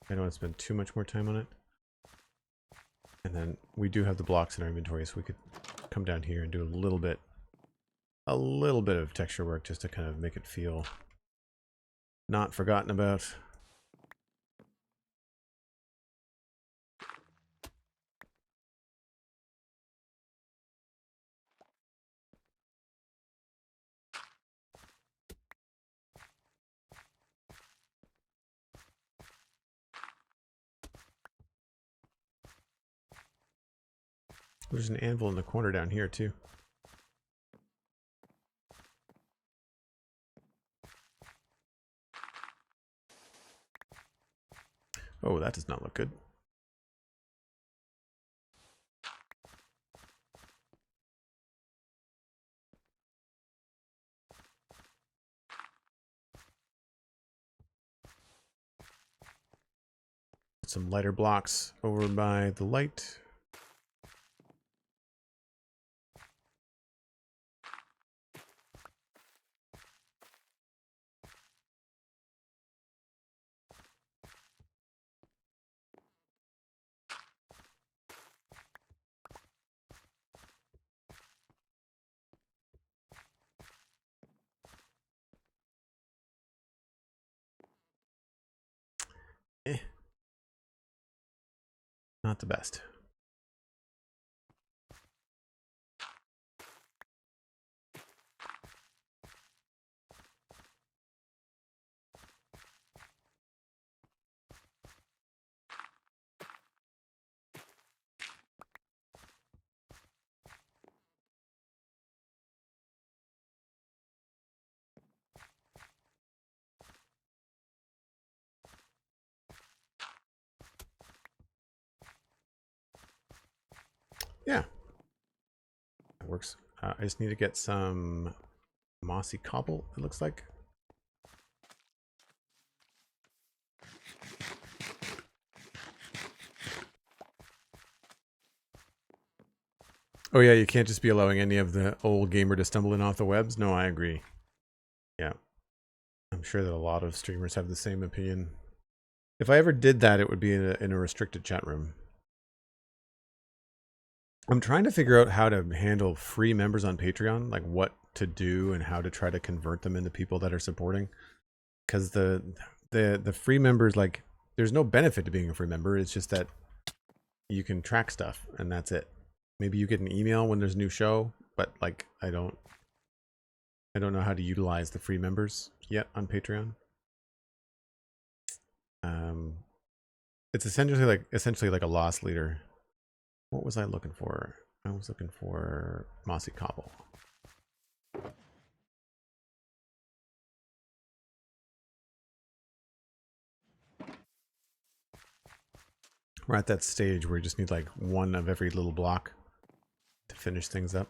I don't want to spend too much more time on it. And then we do have the blocks in our inventory, so we could come down here and do a little bit of texture work just to kind of make it feel not forgotten about. There's an anvil in the corner down here too. Oh, that does not look good. Some lighter blocks over by the light. Not the best. Yeah, that works. I just need to get some mossy cobble, it looks like. Oh yeah, you can't just be allowing any of the old gamer to stumble in off the webs. No, I agree. Yeah. I'm sure that a lot of streamers have the same opinion. If I ever did that, it would be in a restricted chat room. I'm trying to figure out how to handle free members on Patreon, like what to do and how to try to convert them into people that are supporting. Because the free members, like, there's no benefit to being a free member. It's just that you can track stuff and that's it. Maybe you get an email when there's a new show, but like I don't know how to utilize the free members yet on Patreon. It's essentially like a loss leader. What was I looking for? I was looking for mossy cobble. We're at that stage where you just need like one of every little block to finish things up.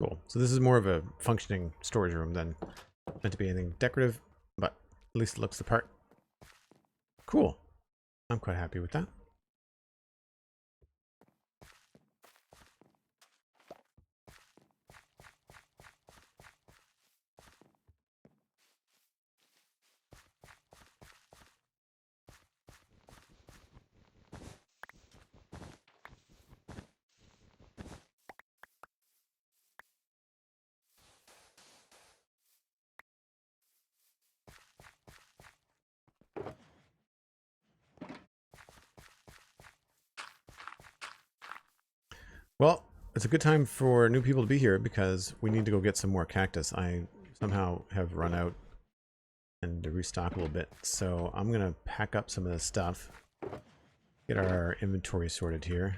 Cool. So this is more of a functioning storage room than meant to be anything decorative, but at least it looks the part. Cool. I'm quite happy with that. Well, it's a good time for new people to be here because we need to go get some more cactus. I somehow have run out and to restock a little bit. So I'm going to pack up some of this stuff, get our inventory sorted here.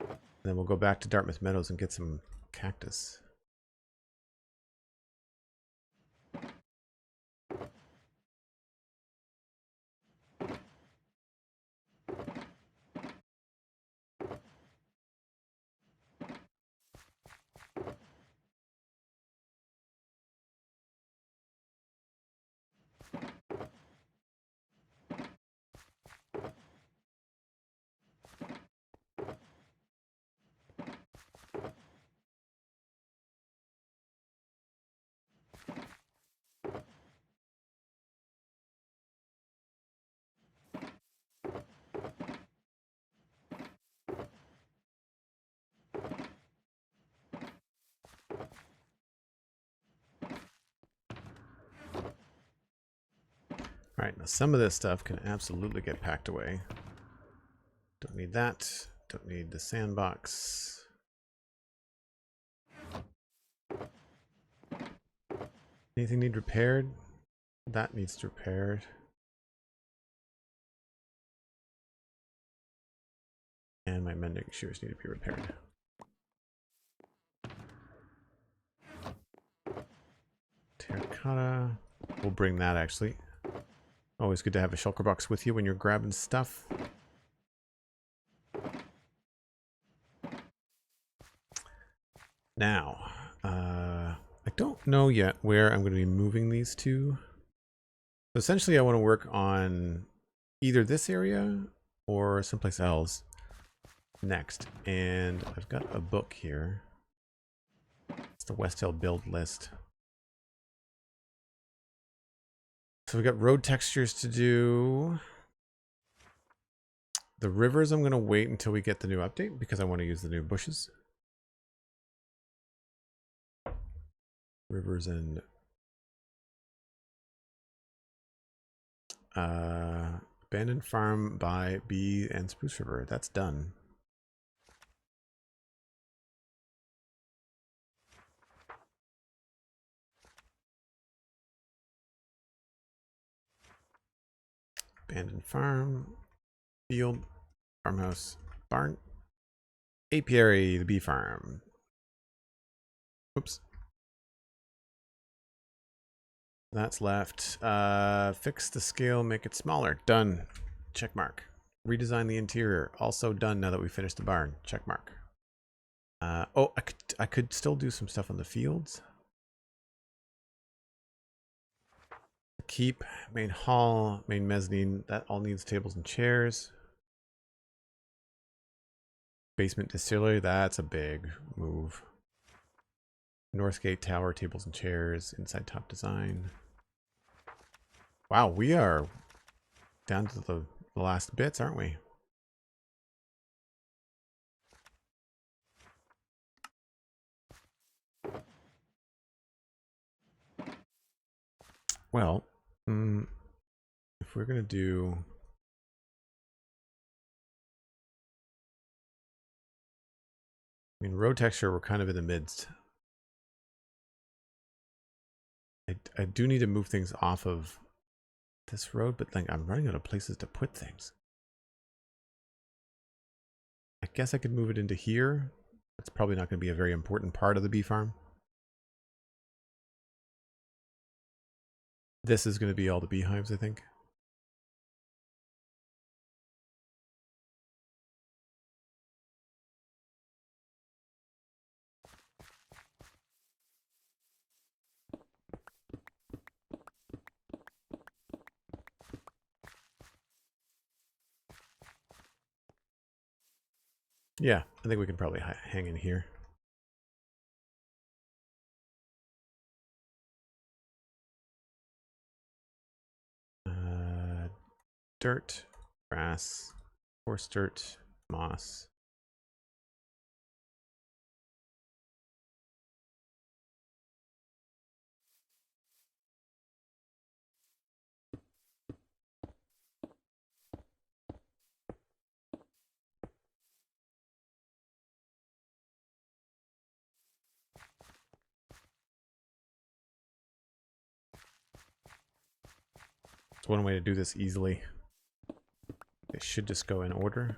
And then we'll go back to Dartmouth Meadows and get some cactus. All right, now some of this stuff can absolutely get packed away. Don't need that. Don't need the sandbox. Anything need repaired? That needs to be repaired. And my mending shears need to be repaired. Terracotta. We'll bring that actually. Always good to have a shulker box with you when you're grabbing stuff. Now, I don't know yet where I'm going to be moving these to. So essentially, I want to work on either this area or someplace else next. And I've got a book here. It's the West Hill build list. So we've got road textures to do. The rivers, I'm going to wait until we get the new update because I want to use the new bushes. Rivers and abandoned farm by Bee and Spruce River. That's done. Abandoned farm, field, farmhouse, barn, apiary, the bee farm. Oops. That's left. Fix the scale, make it smaller. Done. Check mark. Redesign the interior. Also done now that we finished the barn. Check mark. Oh, I could still do some stuff on the fields. Keep, main hall, main mezzanine. That all needs tables and chairs. Basement distillery. That's a big move. Northgate Tower, tables and chairs, inside top design. Wow, we are down to the last bits, aren't we? Well, if we're going to do... I mean, road texture, we're kind of in the midst. I do need to move things off of this road, but like I'm running out of places to put things. I guess I could move it into here. That's probably not going to be a very important part of the bee farm. This is going to be all the beehives, I think. Yeah, I think we can probably hang in here. Dirt, grass, coarse dirt, moss. It's one way to do this easily. It should just go in order.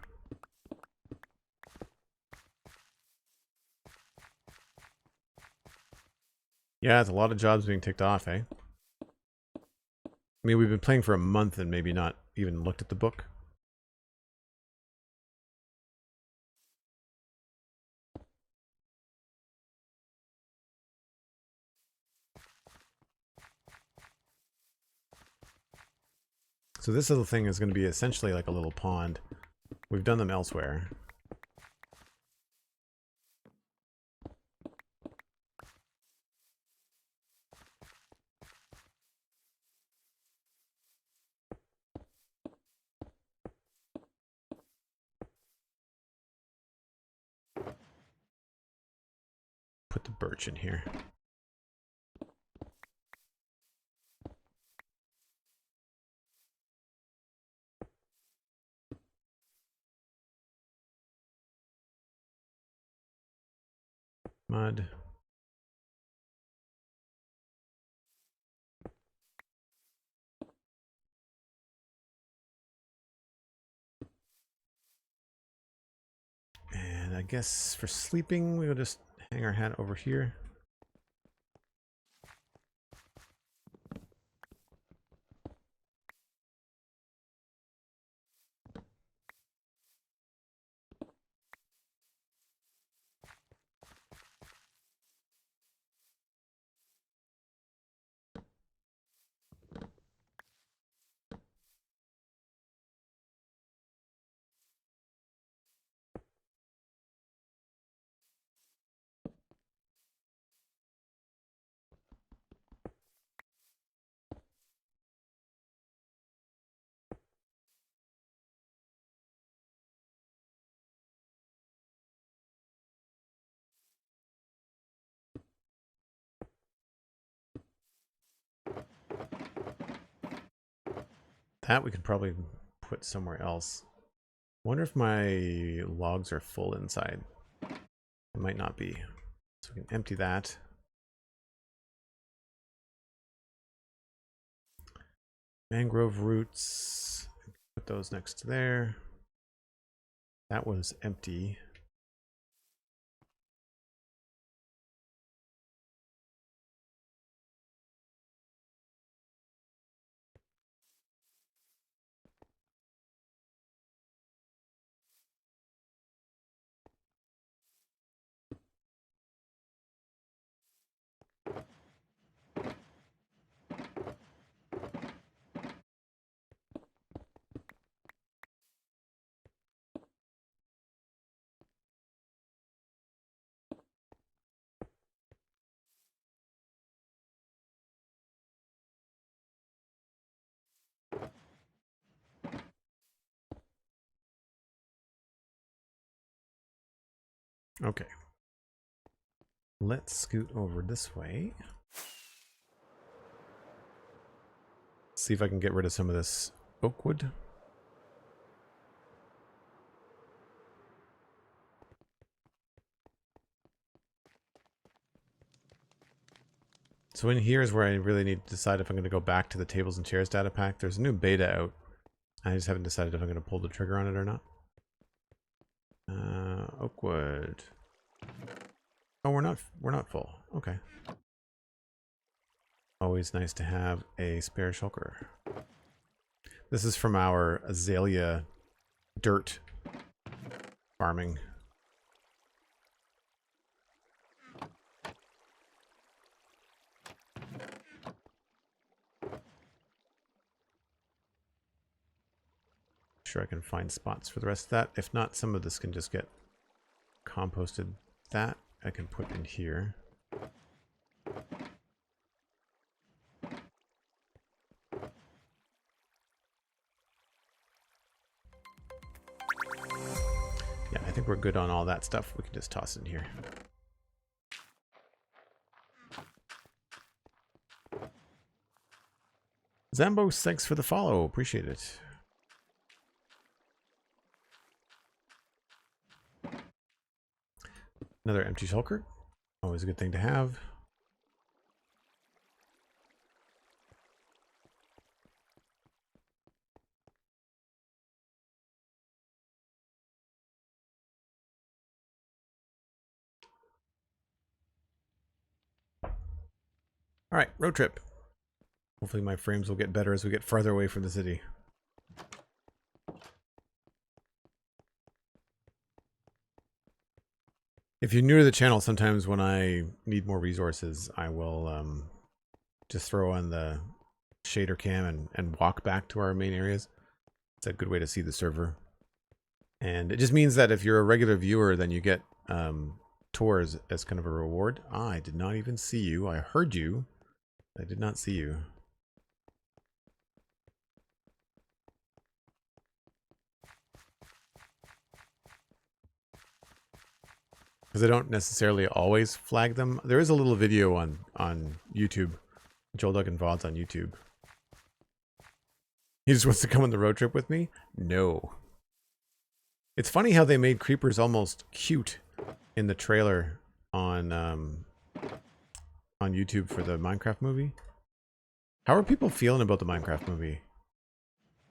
Yeah, it's a lot of jobs being ticked off, eh? I mean, we've been playing for a month and maybe not even looked at the book. So this little thing is going to be essentially like a little pond. We've done them elsewhere. Put the birch in here. Mud. And I guess for sleeping, we'll just hang our hat over here. That we could probably put somewhere else. Wonder if my logs are full inside. It might not be. So we can empty that. Mangrove roots. Put those next to there. That was empty. Okay. Let's scoot over this way. See if I can get rid of some of this oak wood. So in here is where I really need to decide if I'm going to go back to the tables and chairs data pack. There's a new beta out. I just haven't decided if I'm going to pull the trigger on it or not. Oak wood. Oh, we're not full. Okay. Always nice to have a spare shulker. This is from our azalea dirt farming. Sure I can find spots for the rest of that. If not, some of this can just get composted. That I can put in here. Yeah, I think we're good on all that stuff. We can just toss it in here. Zambos, thanks for the follow. Appreciate it. Another empty shulker. Always a good thing to have. All right, road trip. Hopefully my frames will get better as we get farther away from the city. If you're new to the channel, sometimes when I need more resources, I will just throw on the shader cam and walk back to our main areas. It's a good way to see the server. And it just means that if you're a regular viewer, then you get tours as kind of a reward. Ah, I did not even see you. I heard you. I did not see you. Because I don't necessarily always flag them. There is a little video on YouTube. Joel Duggan VODs on YouTube. He just wants to come on the road trip with me? No. It's funny how they made creepers almost cute in the trailer on YouTube for the Minecraft movie. How are people feeling about the Minecraft movie?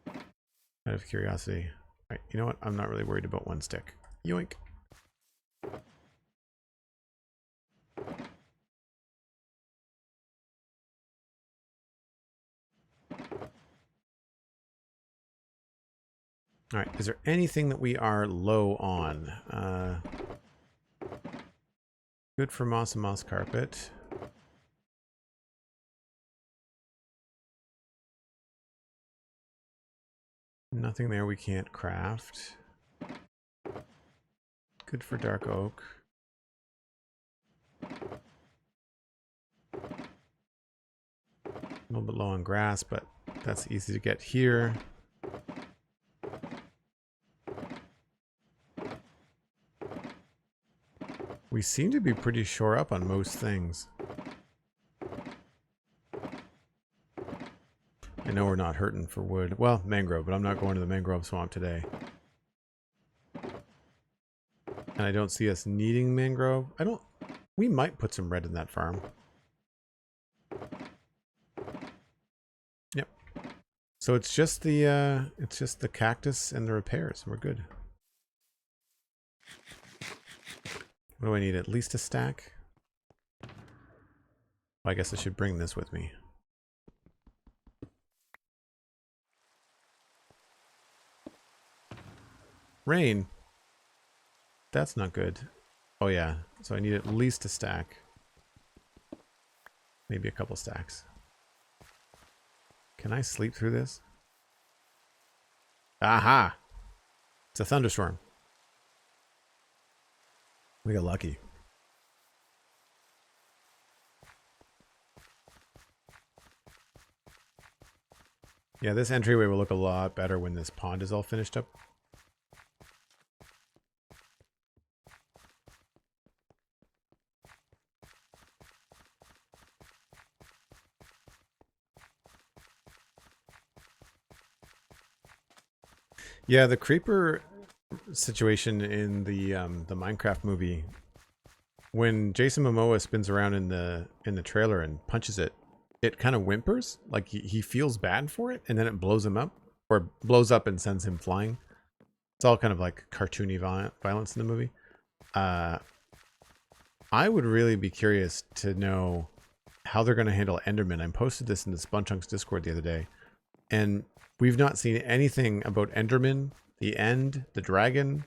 Out of curiosity. Right, you know what? I'm not really worried about one stick. Yoink. All right, is there anything that we are low on? Good for moss and moss carpet. Nothing there we can't craft. Good for dark oak. A little bit low on grass, but that's easy to get here. We seem to be pretty shore up on most things. I know we're not hurting for wood. Well, mangrove, but I'm not going to the mangrove swamp today. And I don't see us needing mangrove. We might put some red in that farm. Yep. So it's just the cactus and the repairs, and we're good. What do I need? At least a stack? Well, I guess I should bring this with me. Rain. That's not good. Oh yeah, so I need at least a stack. Maybe a couple stacks. Can I sleep through this? Aha! It's a thunderstorm. We got lucky. Yeah, this entryway will look a lot better when this pond is all finished up. Yeah, the creeper situation in the Minecraft movie, when Jason Momoa spins around in the trailer and punches it, it kind of whimpers, like he feels bad for it, and then it blows him up, or blows up and sends him flying. It's all kind of like cartoony violence in the movie. I would really be curious to know how they're going to handle Enderman. I posted this in the Spunchunks Discord the other day, and we've not seen anything about Enderman, the end, the dragon,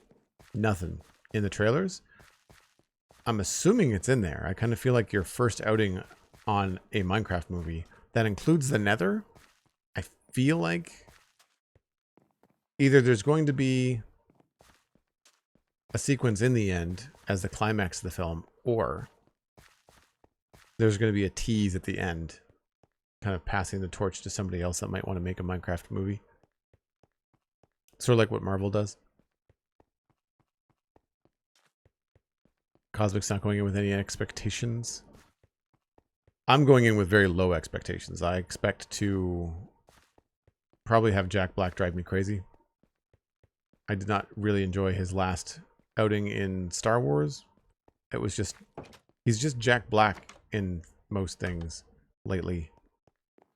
nothing in the trailers. I'm assuming it's in there. I kind of feel like your first outing on a Minecraft movie that includes the Nether, I feel like either there's going to be a sequence in the end as the climax of the film, or there's going to be a tease at the end, kind of passing the torch to somebody else that might want to make a Minecraft movie. Sort of like what Marvel does. Cosmic's not going in with any expectations. I'm going in with very low expectations. I expect to probably have Jack Black drive me crazy. I did not really enjoy his last outing in Star Wars. It was just, he's just Jack Black in most things lately.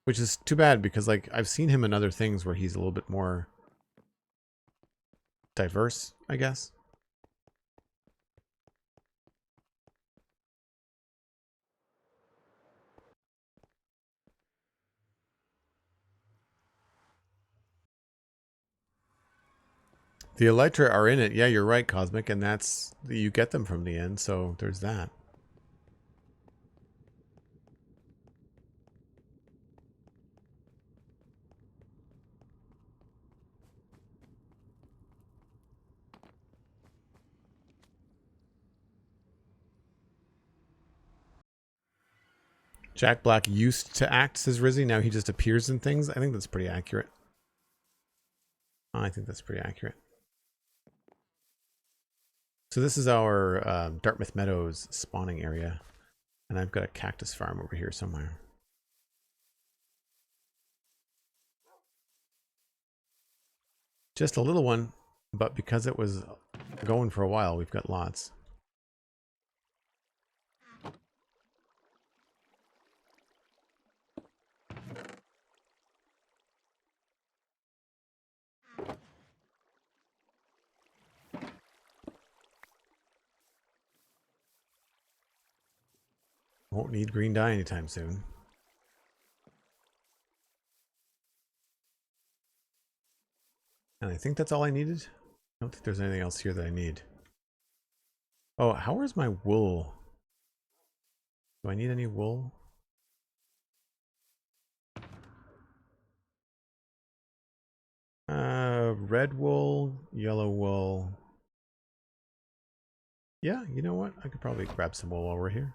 Which is too bad, because like I've seen him in other things where he's a little bit more diverse, I guess. The Elytra are in it. Yeah, you're right, Cosmic, and that's, you get them from the end, so there's that. Jack Black used to act as Rizzy, now he just appears in things. I think that's pretty accurate. I think that's pretty accurate. So this is our Dartmouth Meadows spawning area. And I've got a cactus farm over here somewhere. Just a little one, but because it was going for a while, we've got lots. Won't need green dye anytime soon. And I think that's all I needed. I don't think there's anything else here that I need. Oh, how is my wool? Do I need any wool? Red wool, yellow wool. Yeah, you know what? I could probably grab some wool while we're here.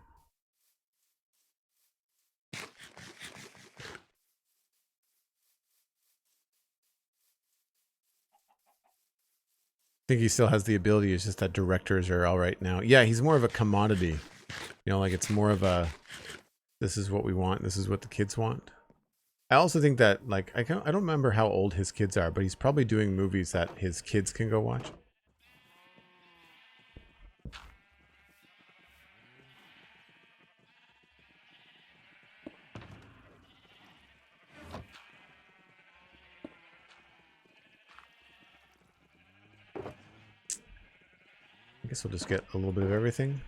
I think he still has the ability. It's just that directors are all right now. Yeah, he's more of a commodity. You know, like it's more of a, this is what we want. This is what the kids want. I also think that, like, I don't remember how old his kids are, but he's probably doing movies that his kids can go watch. I guess we'll just get a little bit of everything.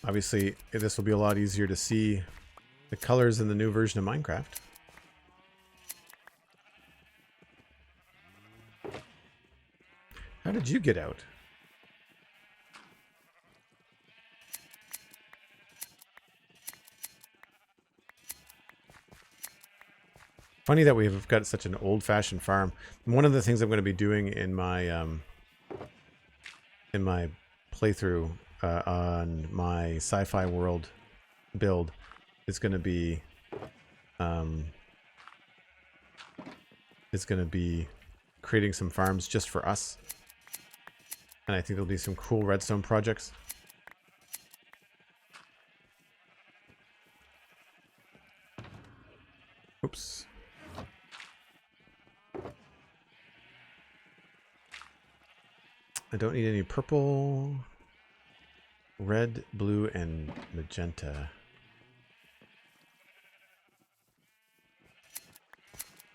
Obviously, this will be a lot easier to see the colors in the new version of Minecraft. How did you get out? Funny that we've got such an old-fashioned farm. One of the things I'm going to be doing in my playthrough on my sci-fi world build is going to be creating some farms just for us, and I think there'll be some cool redstone projects. Oops. I don't need any purple, red, blue, and magenta.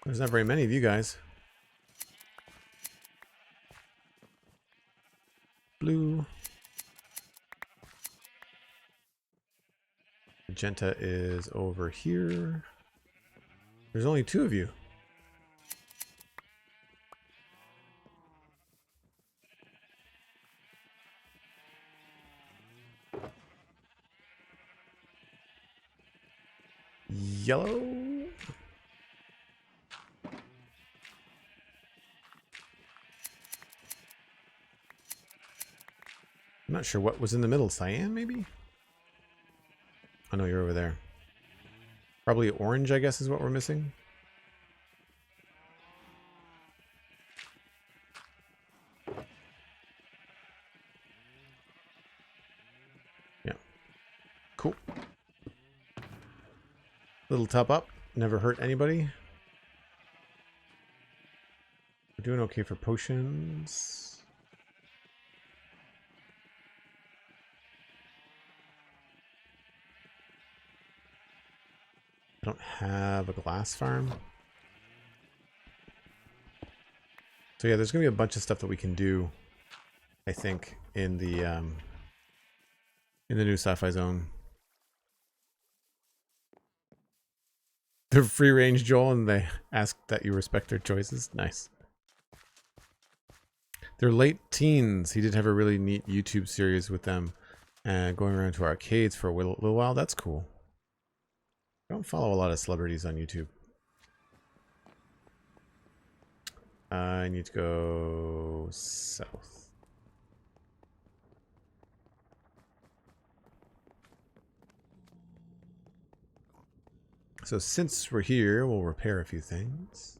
There's not very many of you guys. Blue. Magenta is over here. There's only 2 of you. Yellow. I'm not sure what was in the middle. Cyan, maybe? Oh no, you're over there. Probably orange, I guess, is what we're missing. Yeah. Cool. Little top up. Never hurt anybody. We're doing okay for potions. I don't have a glass farm. So yeah, there's going to be a bunch of stuff that we can do, I think, in the new sci-fi zone. They're free range, Joel, and they ask that you respect their choices. Nice. They're late teens. He did have a really neat YouTube series with them, going around to arcades for a little while. That's cool. I don't follow a lot of celebrities on YouTube. I need to go south. So since we're here, we'll repair a few things.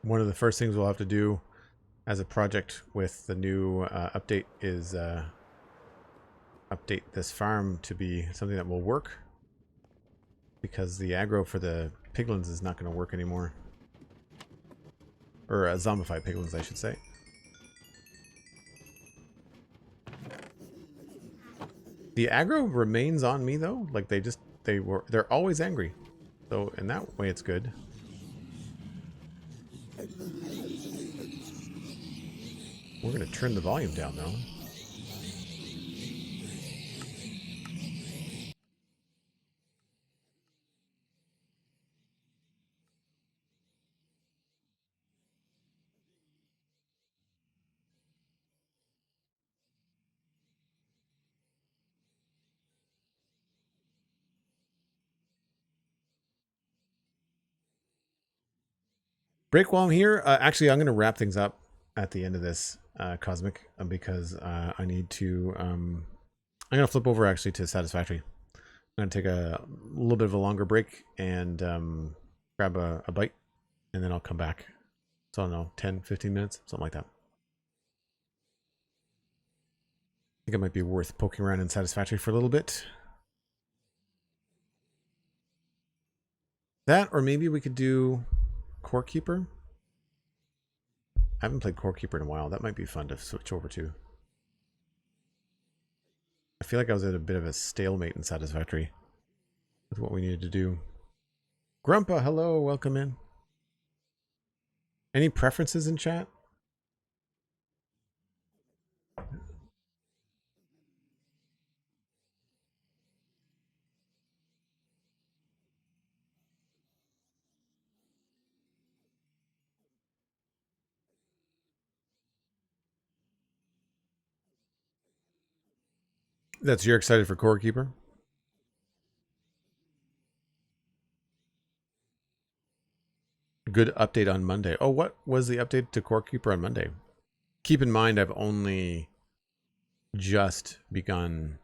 One of the first things we'll have to do as a project with the new update is update this farm to be something that will work, because the aggro for the piglins is not going to work anymore. Or zombified piglins, I should say. The aggro remains on me though. Like they're always angry. So in that way it's good. We're going to turn the volume down though. Break while I'm here. Actually, I'm going to wrap things up at the end of this, Cosmic, because I need to I'm gonna flip over actually to Satisfactory. I'm gonna take a little bit of a longer break and grab a bite, and then I'll come back. So I don't know, 10, 15 minutes, something like that. I think it might be worth poking around in Satisfactory for a little bit. That, or maybe we could do Core Keeper. I haven't played Core Keeper in a while. That might be fun to switch over to. I feel like I was at a bit of a stalemate in Satisfactory with what we needed to do. Grumpa, hello, welcome in. Any preferences in chat? That's you're excited for Core Keeper? Good update on Monday. Oh, what was the update to Core Keeper on Monday? Keep in mind, I've only just begun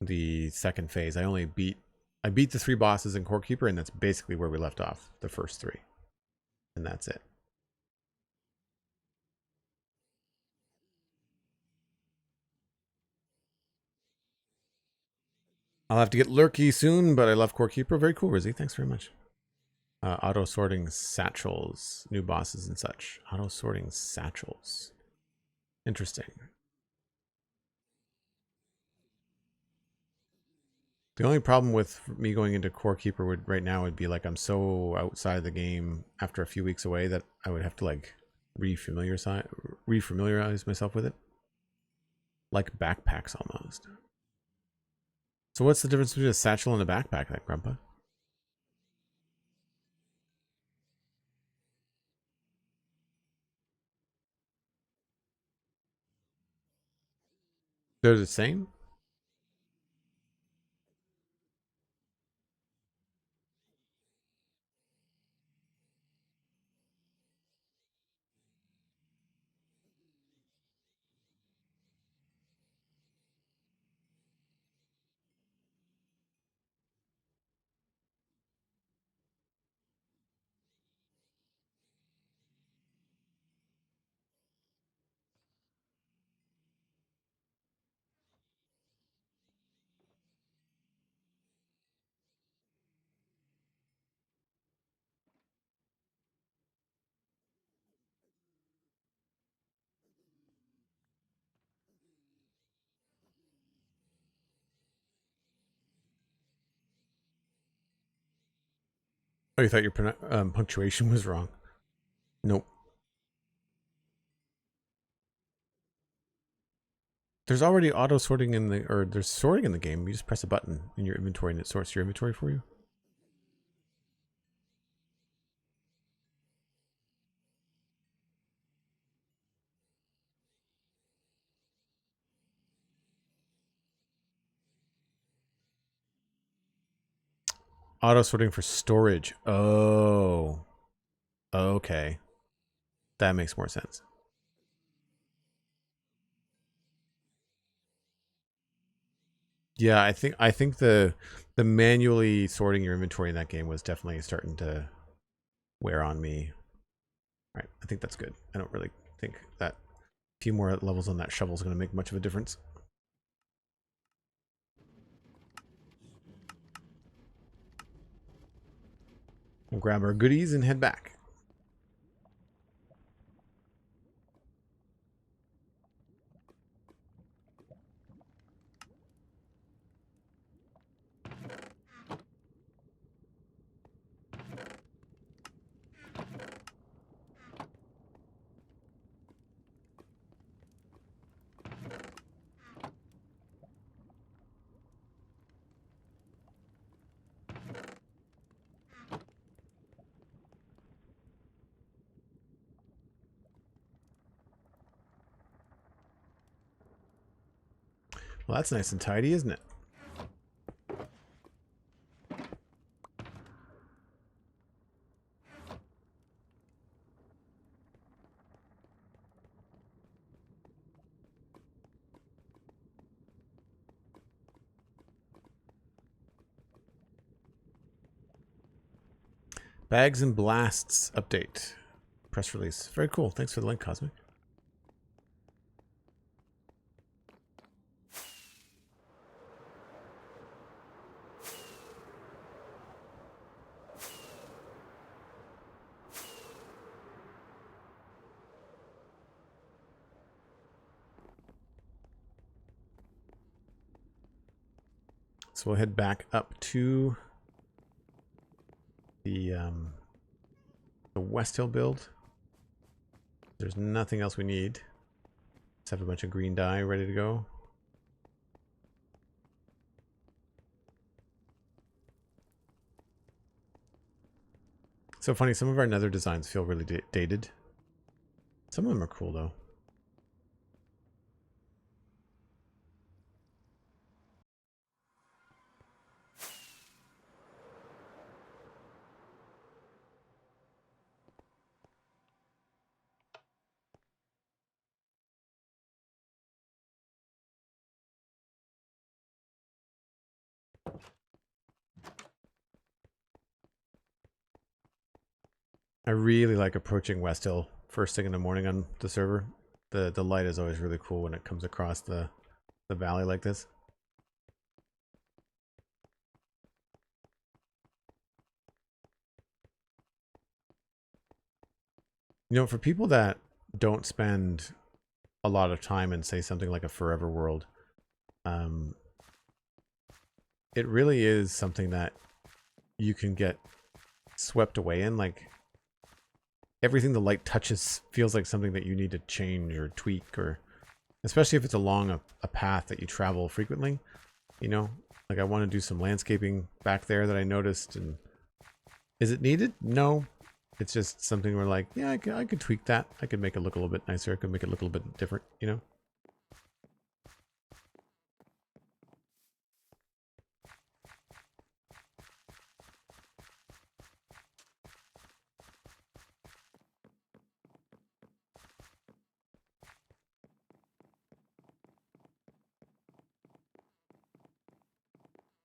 the second phase. I beat the 3 bosses in Core Keeper, and that's basically where we left off, the first 3. And that's it. I'll have to get Lurky soon, but I love Core Keeper. Very cool, Rizzy. Thanks very much. Auto sorting satchels, new bosses and such. Auto sorting satchels. Interesting. The only problem with me going into Core Keeper right now would be like I'm so outside the game after a few weeks away that I would have to like refamiliarize myself with it. Like backpacks almost. So what's the difference between a satchel and a backpack, then, Grandpa? They're the same? Oh, you thought your punctuation was wrong. Nope. There's already auto sorting in the, or there's sorting in the game. You just press a button in your inventory and it sorts your inventory for you. Auto sorting for storage. Oh, okay. That makes more sense. Yeah, I think the manually sorting your inventory in that game was definitely starting to wear on me. All right, I think that's good. I don't really think that a few more levels on that shovel is going to make much of a difference. We'll grab our goodies and head back. Well, that's nice and tidy, isn't it? Bags and Blasts update. Press release. Very cool. Thanks for the link, Cosmic. So we'll head back up to the West Hill build. There's nothing else we need. Let's have a bunch of green dye ready to go. So funny, some of our nether designs feel really dated. Some of them are cool though. I really like approaching West Hill first thing in the morning on the server. The light is always really cool when it comes across the valley like this. You know, for people that don't spend a lot of time in, say, something like a Forever World, it really is something that you can get swept away in. Like, everything the light touches feels like something that you need to change or tweak, or especially if it's along a path that you travel frequently. You know, like I want to do some landscaping back there that I noticed, and is it needed? No. It's just something where, like, yeah, I could tweak that. I could make it look a little bit nicer. I could make it look a little bit different, you know?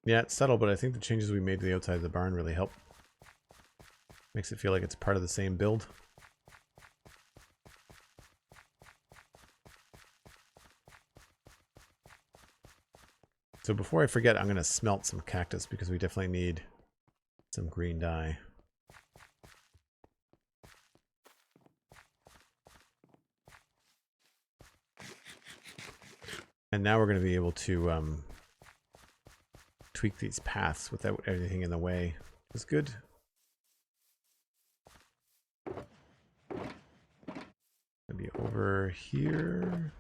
Yeah, it's subtle, but I think the changes we made to the outside of the barn really help. Makes it feel like it's part of the same build. So before I forget, I'm going to smelt some cactus because we definitely need some green dye. And now we're going to be able to tweak these paths without anything in the way. It's good. Maybe over here.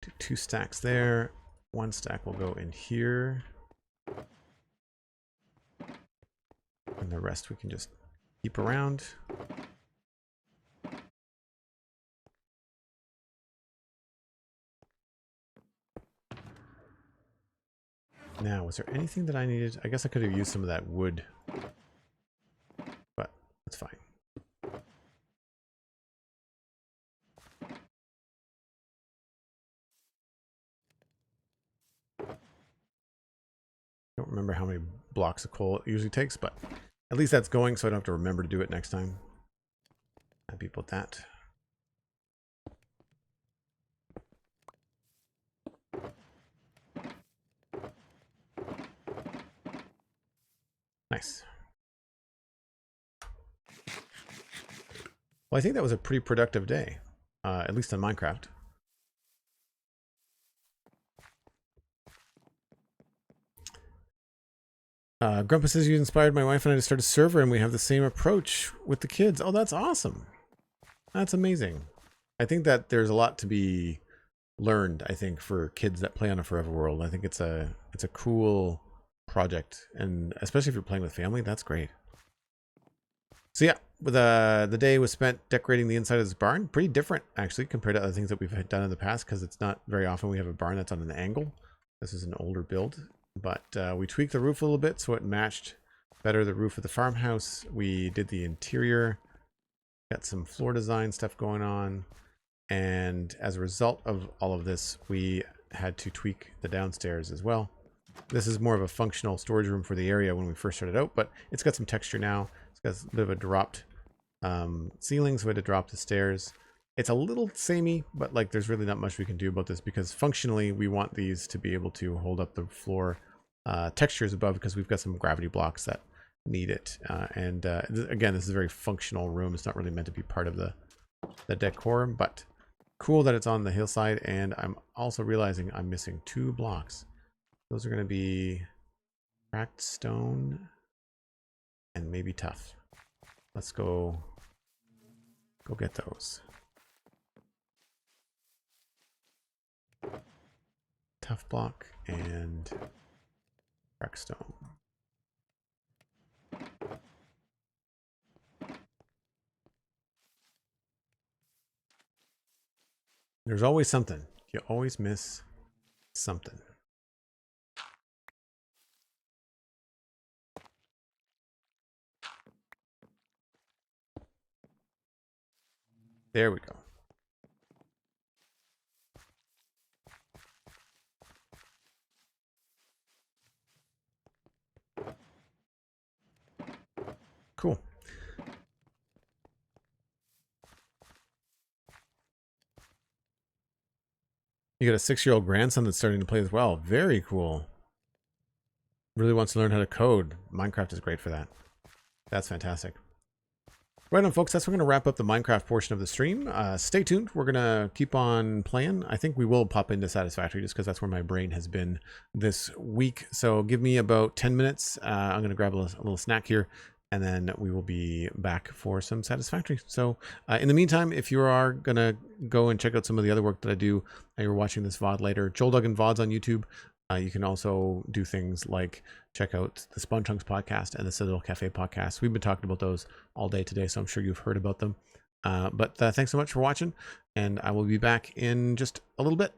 Do 2 stacks there. 1 stack will go in here. And the rest we can just keep around. Now, was there anything that I needed? I guess I could have used some of that wood, but it's fine. Don't remember how many blocks of coal it usually takes, but at least that's going, so I don't have to remember to do it next time. Happy with that. Nice. Well, I think that was a pretty productive day, at least in Minecraft. Grandpa says you inspired my wife and I to start a server, and we have the same approach with the kids. Oh, that's awesome. That's amazing. I think that there's a lot to be learned, I think, for kids that play on a Forever World. I think it's a cool project, and especially if you're playing with family, that's great. So yeah, the day was spent decorating the inside of this barn. Pretty different, actually, compared to other things that we've done in the past, because it's not very often we have a barn that's on an angle. This is an older build, but we tweaked the roof a little bit so it matched better the roof of the farmhouse. We did the interior, got some floor design stuff going on. And as a result of all of this, we had to tweak the downstairs as well. This is more of a functional storage room for the area when we first started out, but it's got some texture now. It's got a bit of a dropped ceiling, so we had to drop the stairs. It's a little samey, but like there's really not much we can do about this because functionally we want these to be able to hold up the floor textures above because we've got some gravity blocks that need it. Again, this is a very functional room. It's not really meant to be part of the decor, but cool that it's on the hillside. And I'm also realizing I'm missing 2 blocks. Those are going to be cracked stone and maybe tough. Let's go get those. Tough block and cracked stone. There's always something. You always miss something. There we go. Cool. You got a 6-year-old grandson that's starting to play as well. Very cool. Really wants to learn how to code. Minecraft is great for that. That's fantastic. Right on, folks. That's where we're going to wrap up the Minecraft portion of the stream. Stay tuned. We're going to keep on playing. I think we will pop into Satisfactory just because that's where my brain has been this week. So give me about 10 minutes. I'm going to grab a little snack here, and then we will be back for some Satisfactory. So in the meantime, if you are going to go and check out some of the other work that I do, and you're watching this VOD later, Joel Duggan VODs on YouTube. You can also do things like check out the Spawn Chunks podcast and the Citadel Cafe podcast. We've been talking about those all day today, so I'm sure you've heard about them. But thanks so much for watching, and I will be back in just a little bit.